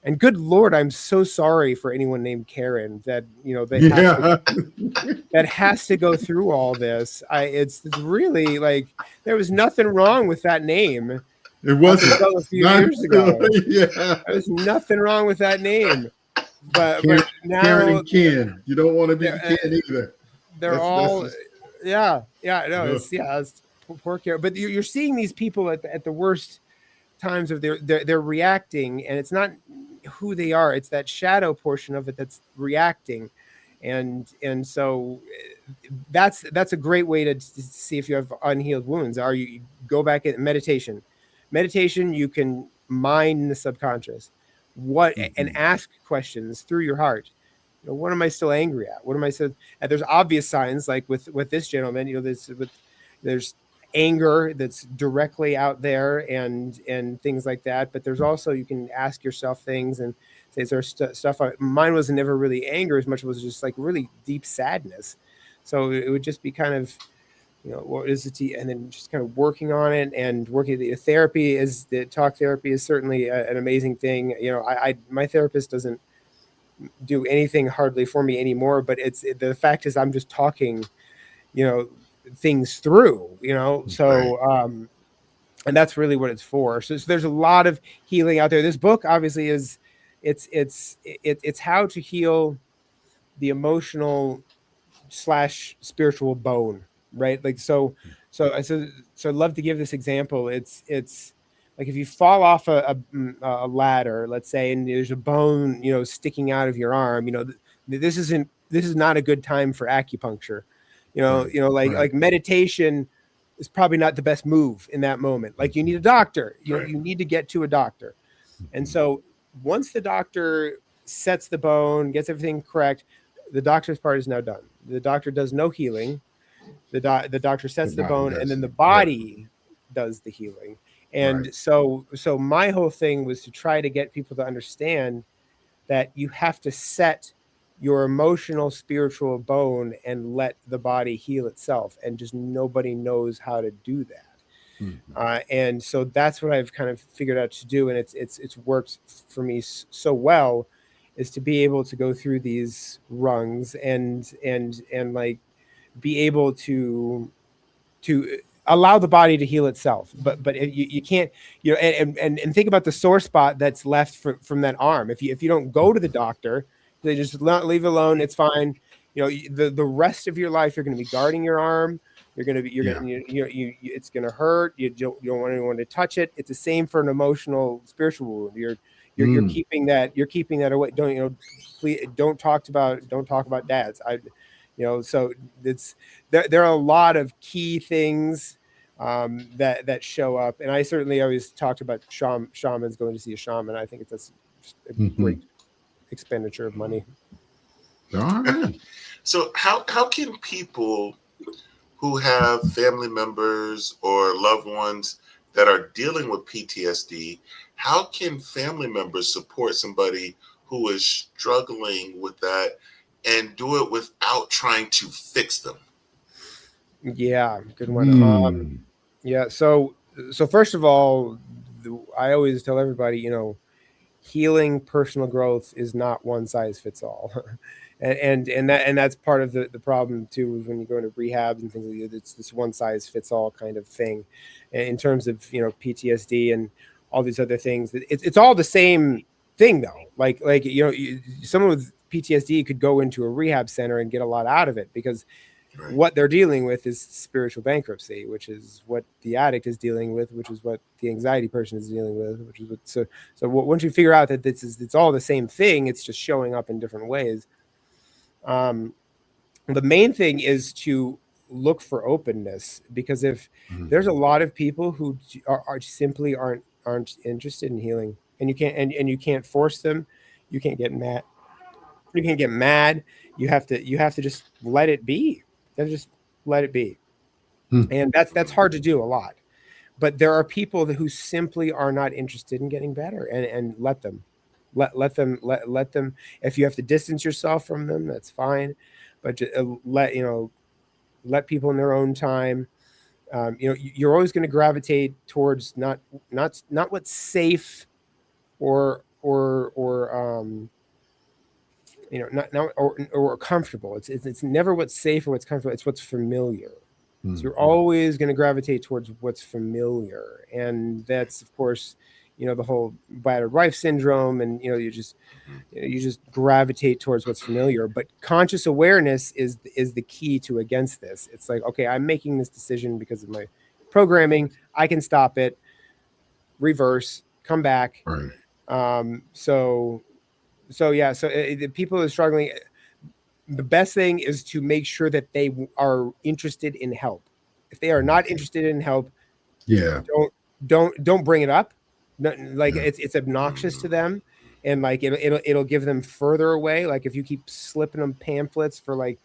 and good Lord, I'm so sorry for anyone named Karen that, you know, that has to go through all this. It's really like, there was nothing wrong with that name. It wasn't a few years ago. Yeah, There was nothing wrong with that name. But now Karen and Ken, you don't want to be Ken either. They're all it's poor Karen. But you're seeing these people at the worst times of they're reacting, and it's not who they are, it's that shadow portion of it that's reacting, and so that's a great way to see if you have unhealed wounds. You go back in meditation, you can mine the subconscious, and ask questions through your heart. You know, what am I still angry at? What am I still? And there's obvious signs, like with this gentleman, you know, there's anger that's directly out there, and things like that. But there's also, you can ask yourself things and say, is there stuff? Mine was never really anger as much as it was just like really deep sadness. So it would just be kind of, you know, what is it? And then just kind of working on it, and working. The talk therapy is certainly an amazing thing. You know, my therapist doesn't do anything hardly for me anymore, but the fact is I'm just talking, you know, things through, you know, so and that's really what it's for. So there's a lot of healing out there. This book obviously is it's how to heal the emotional / spiritual bone, right? Like so I'd love to give this example. It's like if you fall off a ladder, let's say, and there's a bone, you know, sticking out of your arm, you know, this is not a good time for acupuncture. You know, like meditation is probably not the best move in that moment. Like you need a doctor, you need to get to a doctor. And so once the doctor sets the bone, gets everything correct, the doctor's part is now done. The doctor does no healing. The doctor sets the bone, and then the body does the healing. And so my whole thing was to try to get people to understand that you have to set your emotional, spiritual bone and let the body heal itself. And just nobody knows how to do that. And so that's what I've kind of figured out to do. And it's worked for me so well, is to be able to go through these rungs and like be able to allow the body to heal itself. But you can't, you know, and think about the sore spot that's left from that arm. If you don't go to the doctor, they just leave it alone. It's fine. You know, the rest of your life, you're going to be guarding your arm. It's going to hurt. You don't want anyone to touch it. It's the same for an emotional, spiritual wound. You're keeping that away. Don't talk about dads. So there are a lot of key things that show up. And I certainly always talked about shamans, going to see a shaman. I think that's a great expenditure of money. All right. So how can people who have family members or loved ones that are dealing with PTSD, how can family members support somebody who is struggling with that and do it without trying to fix them? Yeah, good one. So first of all, I always tell everybody, you know, healing, personal growth is not one size fits all. And that's part of the problem too, when you go into rehab and things like that. It's this one size fits all kind of thing in terms of, you know, PTSD and all these other things. It's all the same thing though. Like you know, someone with PTSD could go into a rehab center and get a lot out of it, because Right. what they're dealing with is spiritual bankruptcy, which is what the addict is dealing with, which is what the anxiety person is dealing with, which is what, once you figure out that it's all the same thing, it's just showing up in different ways. The main thing is to look for openness, because if there's a lot of people who are simply aren't interested in healing, and you can't force them, you can't get mad, you can't get mad, you have to just let it be. Just let it be. And that's hard to do a lot, but there are people who simply are not interested in getting better, and let them let them. If you have to distance yourself from them, that's fine, but let people in their own time. You know, you're always going to gravitate towards not what's safe, or you know, not or comfortable. It's never what's safe or what's comfortable. It's what's familiar. So you're always going to gravitate towards what's familiar, and that's, of course, you know, the whole battered wife syndrome, and you know, you just gravitate towards what's familiar. But conscious awareness is the key to against this. It's like, okay, I'm making this decision because of my programming. I can stop it, reverse, come back. Right. So the people who are struggling, the best thing is to make sure that they are interested in help. If they are not interested in help, Yeah. don't bring it up. Like, it's obnoxious to them, and like it'll give them further away. Like if you keep slipping them pamphlets for like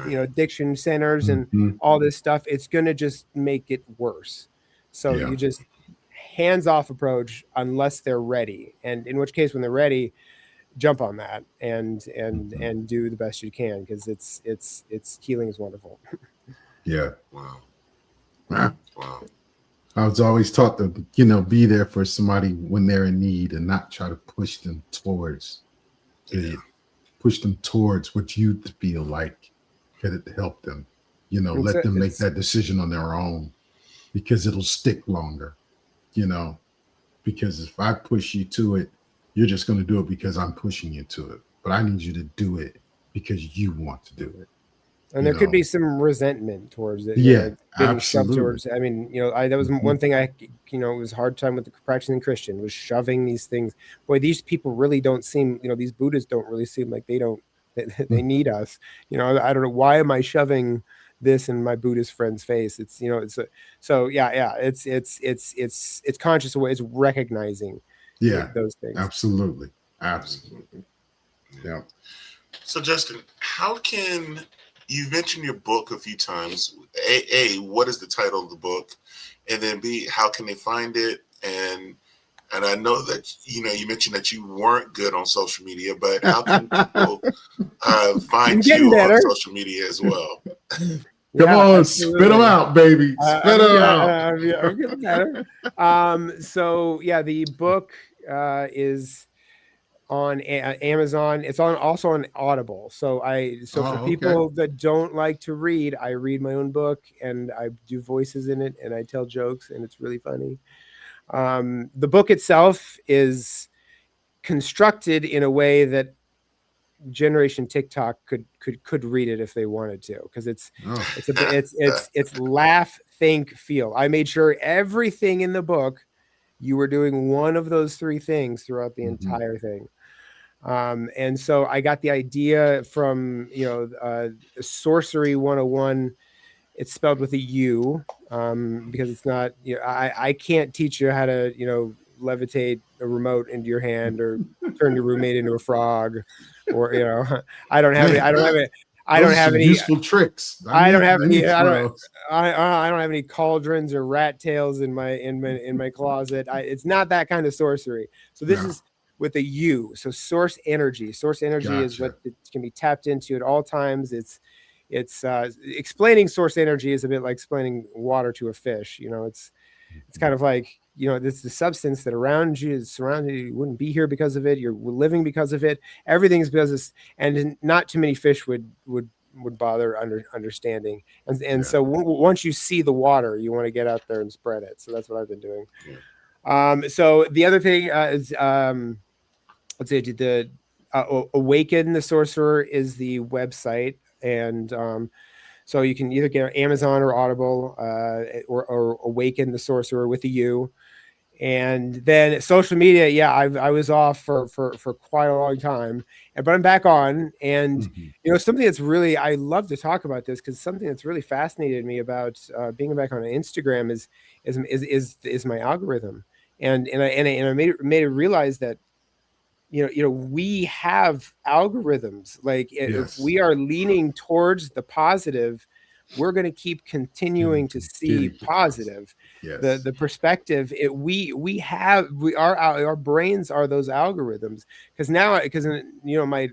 you know, addiction centers and all this stuff, it's gonna just make it worse. So you just hands-off approach unless they're ready, and in which case, when they're ready, jump on that and do the best you can, because it's healing is wonderful. Yeah. Wow. I was always taught to, you know, be there for somebody when they're in need and not try to push them towards what you feel like could help them. You know, let them make that decision on their own, because it'll stick longer, you know, because if I push you to it, you're just going to do it because I'm pushing you to it. But I need you to do it because you want to do it. And there could be some resentment towards it. Yeah, absolutely. Towards, I mean, you know, that was one thing you know, it was a hard time with the practicing Christian, was shoving these things. Boy, these people really don't seem, you know, these Buddhists don't really seem like they need us. You know, I don't know, why am I shoving this in my Buddhist friend's face? It's, you know, it's conscious way. It's recognizing those things. Absolutely. Yeah. So Justin, how can, you've mentioned your book a few times. A, what is the title of the book? And then B, how can they find it? And I know that, you know, you mentioned that you weren't good on social media, but how can people find you on social media as well? Come on, spit them out, baby. Spit them out. I'm getting better. So yeah, the book is on Amazon. It's also on Audible. So for people that don't like to read, I read my own book and I do voices in it and I tell jokes, and it's really funny. The book itself is constructed in a way that Generation TikTok could read it if they wanted to, because it's laugh, think, feel. I made sure everything in the book, you were doing one of those three things throughout the entire thing. And so I got the idea from, you know, Sorcery 101. It's spelled with a U, because it's not, you know, I can't teach you how to, you know, levitate a remote into your hand or turn your roommate into a frog, or, you know, I don't have any useful tricks. I don't have any cauldrons or rat tails in my closet. It's not that kind of sorcery. So this is with a U. So source energy is what it can be tapped into at all times. It's explaining source energy is a bit like explaining water to a fish. You know, it's kind of like this the substance that around you is surrounding you. You wouldn't be here because of it. You're living because of it. Everything's because it's, and not too many fish would bother understanding. And so once you see the water, you want to get out there and spread it. So that's what I've been doing. So the other thing is, let's say the Awaken the Sorcerer is the website, and so you can either get Amazon or Audible, or Awaken the Sorcerer with a U. And then social media, I was off for quite a long time, but I'm back on. And something that's really, I love to talk about this, because something that's really fascinated me about being back on Instagram is my algorithm, and I made it realize that we have algorithms. Like if we are leaning towards the positive, we're going to keep continuing to see positive. Yes. The perspective our brains are those algorithms. Because my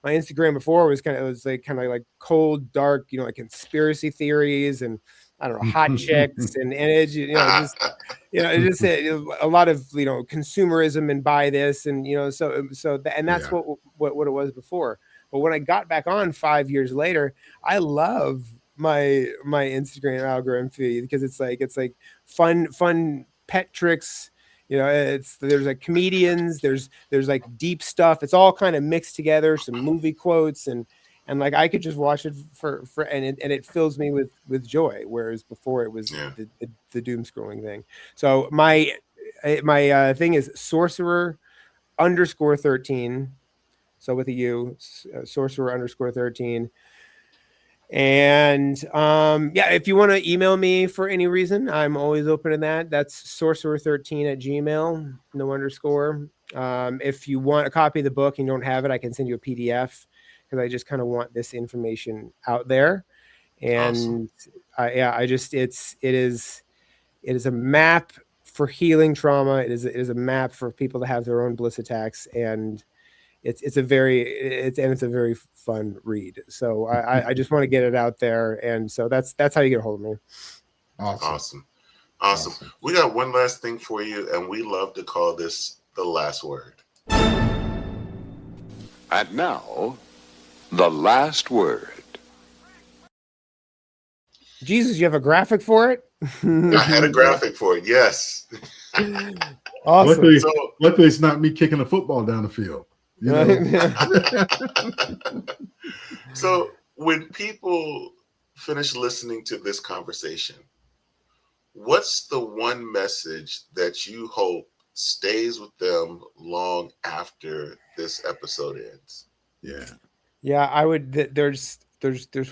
Instagram before was kind of like cold, dark, like conspiracy theories and I don't know, hot chicks and it just a lot of consumerism and buy this and and that's what it was before. But when I got back on 5 years later, I love my Instagram algorithm feed, because it's like fun pet tricks. There's like comedians, there's like deep stuff. It's all kind of mixed together, some movie quotes and like I could just watch it for and it fills me with joy, whereas before it was the doom scrolling thing. So my thing is Sorcerer _13, so with a U, Sorcerer _13. And if you want to email me for any reason, I'm always open to that. That's sorcerer13@gmail, no underscore. If you want a copy of the book and you don't have it, I can send you a PDF, because I just kind of want this information out there. And awesome. It is a map for healing trauma. It is a map for people to have their own bliss attacks, and it's a very fun read. So I just want to get it out there, and so that's how you get a hold of me. Awesome. We got one last thing for you, and we love to call this the last word. And now, the last word. Jesus, you have a graphic for it? I had a graphic for it, yes. Awesome. Luckily, it's not me kicking a football down the field. So when people finish listening to this conversation, what's the one message that you hope stays with them long after this episode ends? I would. There's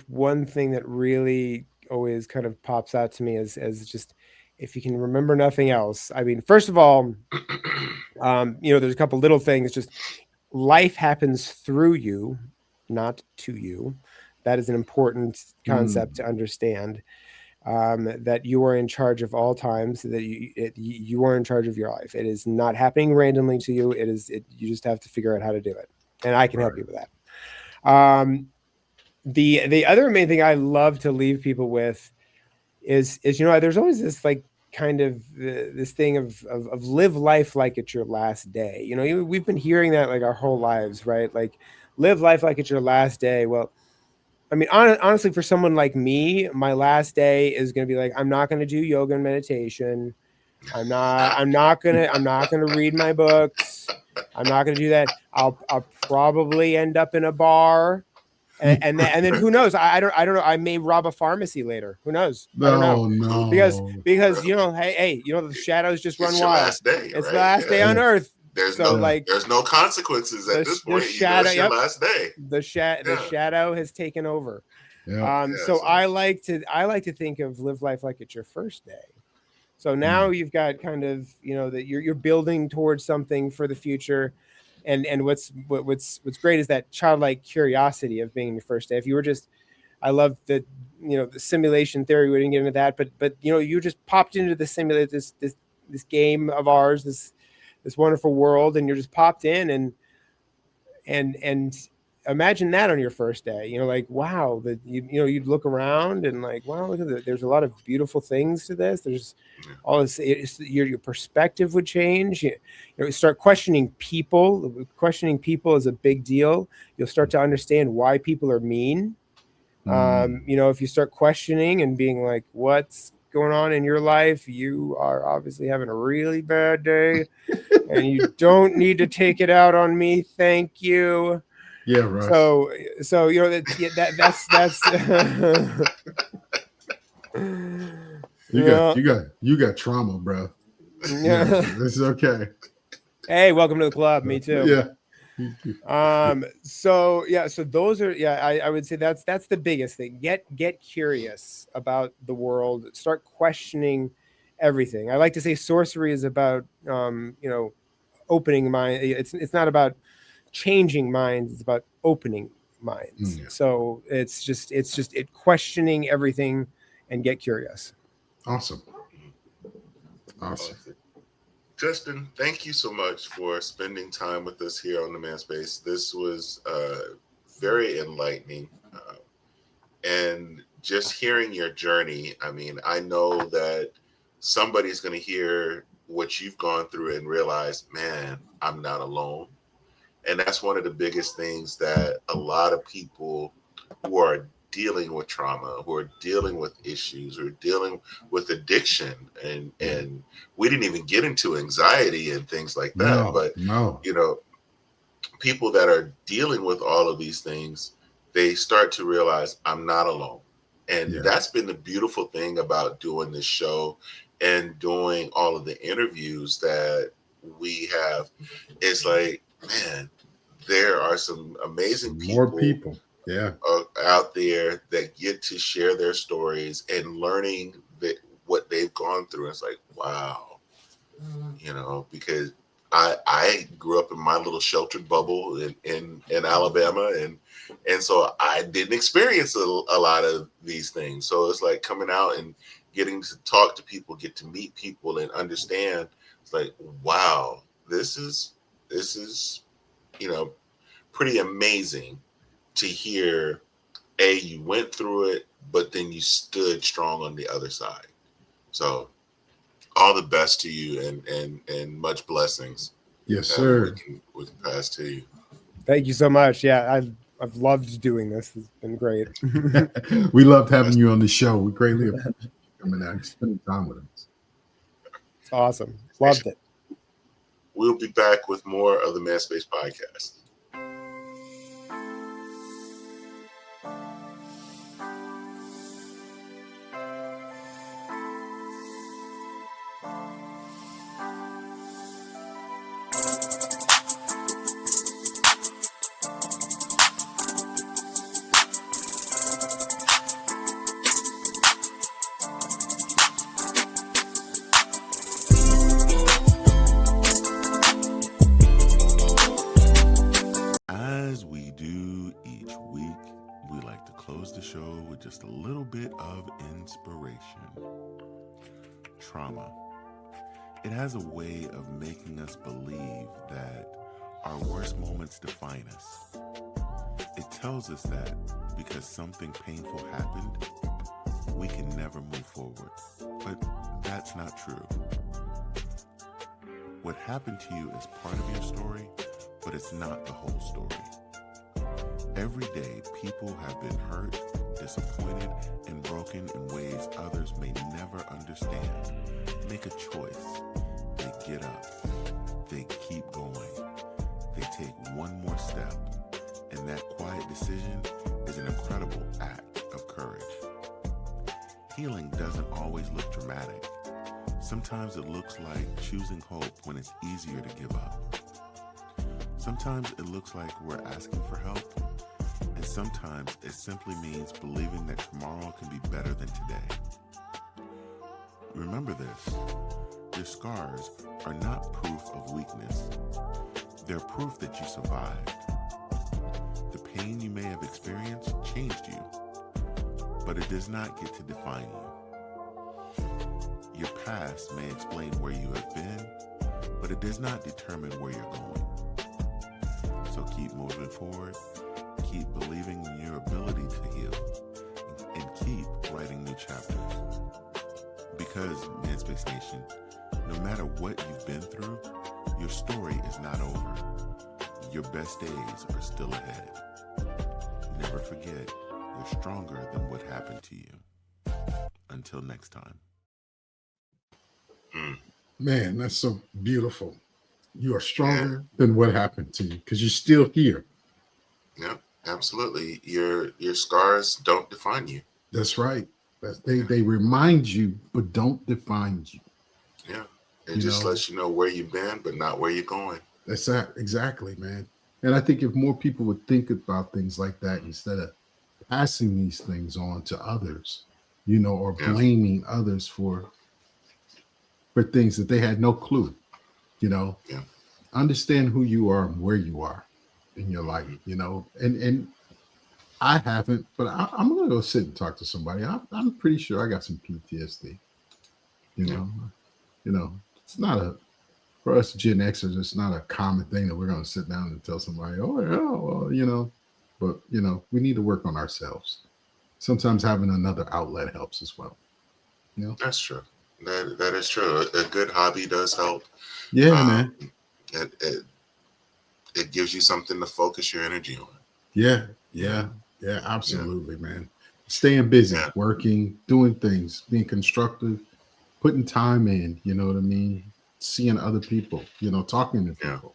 one thing that really always kind of pops out to me as just, if you can remember nothing else. I mean, first of all, there's a couple little things. Just life happens through you, not to you. That is an important concept to understand. That you are in charge of all times. That you are in charge of your life. It is not happening randomly to you. You just have to figure out how to do it, and I can help you with that. The other main thing I love to leave people with is there's always this like kind of this thing of live life like it's your last day. We've been hearing that like our whole lives, right? Like live life like it's your last day. Well, I mean, honestly, for someone like me, my last day is going to be like, I'm not going to do yoga and meditation. I'm not going to read my books. I'm not going to do that. I'll probably end up in a bar. And then who knows? I don't know. I may rob a pharmacy later. Who knows? I don't know. No. Because hey, the shadows just run wild. Last day, it's the last day on Earth. There's no consequences at this point. It's your last day. The shadow has taken over. So I like to think of live life like it's your first day. So now you've got kind of that you're building towards something for the future. And what's great is that childlike curiosity of being your first day. If you were just, I love the simulation theory. We didn't get into that, but you just popped into the simulate this game of ours, this wonderful world, and you're just popped in and imagine that on your first day, you know, like, wow, that you know, you'd look around and like, wow, look at that. There's a lot of beautiful things to this. There's all this, your perspective would change. You know, start questioning people. Questioning people is a big deal. You'll start to understand why people are mean. You know, if you start questioning and being like, what's going on in your life, you are obviously having a really bad day and you don't need to take it out on me. Thank you. Yeah, Russ. So you know, that's you got trauma, bro. yeah. This is okay. Hey, welcome to the club. Me too. Yeah. So those are, I would say that's the biggest thing. Get curious about the world. Start questioning everything. I like to say sorcery is about you know, opening mind. It's not about changing minds, it's about opening minds. So it's just questioning everything and get curious. Awesome. Justin, thank you so much for spending time with us here on the Man Space. This was very enlightening. And just hearing your journey, I mean, I know that somebody's going to hear what you've gone through and realize, man, I'm not alone. And that's one of the biggest things that a lot of people who are dealing with trauma, who are dealing with issues, who are dealing with addiction, and we didn't even get into anxiety and things like that. You know, people that are dealing with all of these things, they start to realize I'm not alone. And that's been the beautiful thing about doing this show and doing all of the interviews that we have. Is like, man, there are some amazing people out there that get to share their stories and learning that what they've gone through. It's like, wow, you know, because I grew up in my little sheltered bubble in Alabama, and so I didn't experience a lot of these things. So it's like coming out and getting to talk to people, get to meet people and understand. It's like, wow, this is, you know, pretty amazing to hear. You went through it, but then you stood strong on the other side. So all the best to you, and much blessings. Yes, sir. We can pass to you. Thank you so much. Yeah, I've loved doing this. It's been great. We loved having you on the show. We greatly appreciate you coming out and spending time with us. It's awesome. Loved it. We'll be back with more of the Man Space podcast. Just a little bit of inspiration. Trauma. It has a way of making us believe that our worst moments define us. It tells us that because something painful happened, we can never move forward. But that's not true. What happened to you is part of your story, but it's not the whole story. Every day, people have been hurt, disappointed, and broken in ways others may never understand. Make a choice. They get up. They keep going. They take one more step. And that quiet decision is an incredible act of courage. Healing doesn't always look dramatic. Sometimes it looks like choosing hope when it's easier to give up. Sometimes it looks like we're asking for help. And sometimes it simply means believing that tomorrow can be better than today. Remember this, your scars are not proof of weakness. They're proof that you survived. The pain you may have experienced changed you, but it does not get to define you. Your past may explain where you have been, but it does not determine where you're going. So keep moving forward. Because, Manspace Nation, no matter what you've been through, your story is not over. Your best days are still ahead. Never forget, you're stronger than what happened to you. Until next time. Man, that's so beautiful. You are stronger than what happened to you because you're still here. Yeah, absolutely. Your scars don't define you. That's right. They remind you, but don't define you. Yeah. It just lets you know where you've been, but not where you're going. That's that. Exactly, man. And I think if more people would think about things like that instead of passing these things on to others, or blaming others for things that they had no clue, understand who you are and where you are in your life, and I haven't, but I'm going to go sit and talk to somebody. I'm pretty sure I got some PTSD, it's not for us Gen Xers, it's not a common thing that we're going to sit down and tell somebody, oh, yeah, well, but, we need to work on ourselves. Sometimes having another outlet helps as well. That's true. That is true. A good hobby does help. Yeah, man. It gives you something to focus your energy on. Yeah, absolutely, man. Staying busy, working, doing things, being constructive, putting time in, you know what I mean? Seeing other people, talking to people.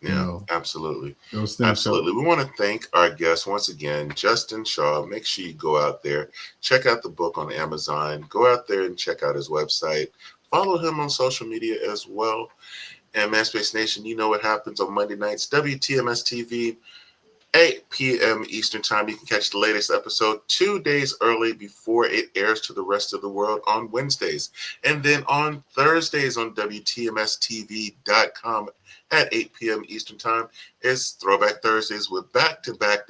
Yeah, absolutely. Those things. Absolutely. We want to thank our guest once again, Justin Shaw. Make sure you go out there, check out the book on Amazon, go out there and check out his website. Follow him on social media as well. And Manspace Nation, you know what happens on Monday nights, WTMS TV, 8 p.m. Eastern Time. You can catch the latest episode 2 days early before it airs to the rest of the world on Wednesdays. And then on Thursdays on WTMSTV.com at 8 p.m. Eastern Time is Throwback Thursdays with back-to-back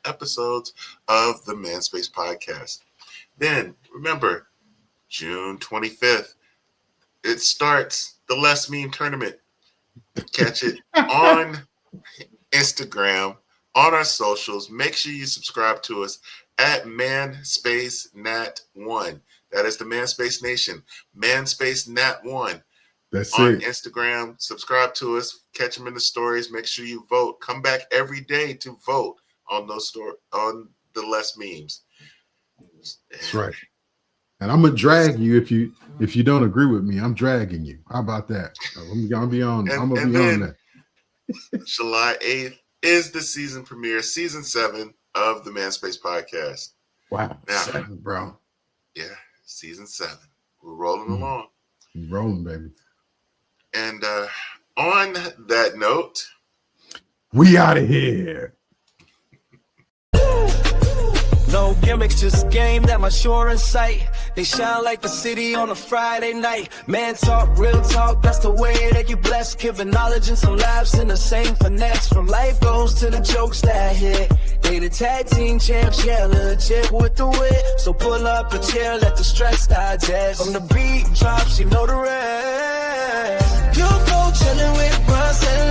episodes of the Manspace Podcast. Then, remember, June 25th, it starts the Less Mean Tournament. Catch it on Instagram, on our socials. Make sure you subscribe to us at ManSpaceNat1. That is the Manspace Nation. ManSpaceNat1. That's on it. Instagram. Subscribe to us. Catch them in the stories. Make sure you vote. Come back every day to vote on on the less memes. That's right. And I'm gonna drag you if you don't agree with me. I'm dragging you. How about that? I'm gonna be on. I'm gonna be on that. July 8th is the season premiere, season 7 of the Manspace Podcast. Wow, now, 7, bro. Yeah, season 7. We're rolling along. Rolling, baby. And on that note, we out of here. No gimmicks, just game that my sure in sight. They shine like the city on a Friday night. Man talk, real talk, that's the way that you bless. Giving knowledge and some laughs in the same finesse. From life goes to the jokes that hit. They the tag team champs, yeah, legit with the wit. So pull up a chair, let the stress digest. From the beat drops, you know the rest. You go chillin' with Russ and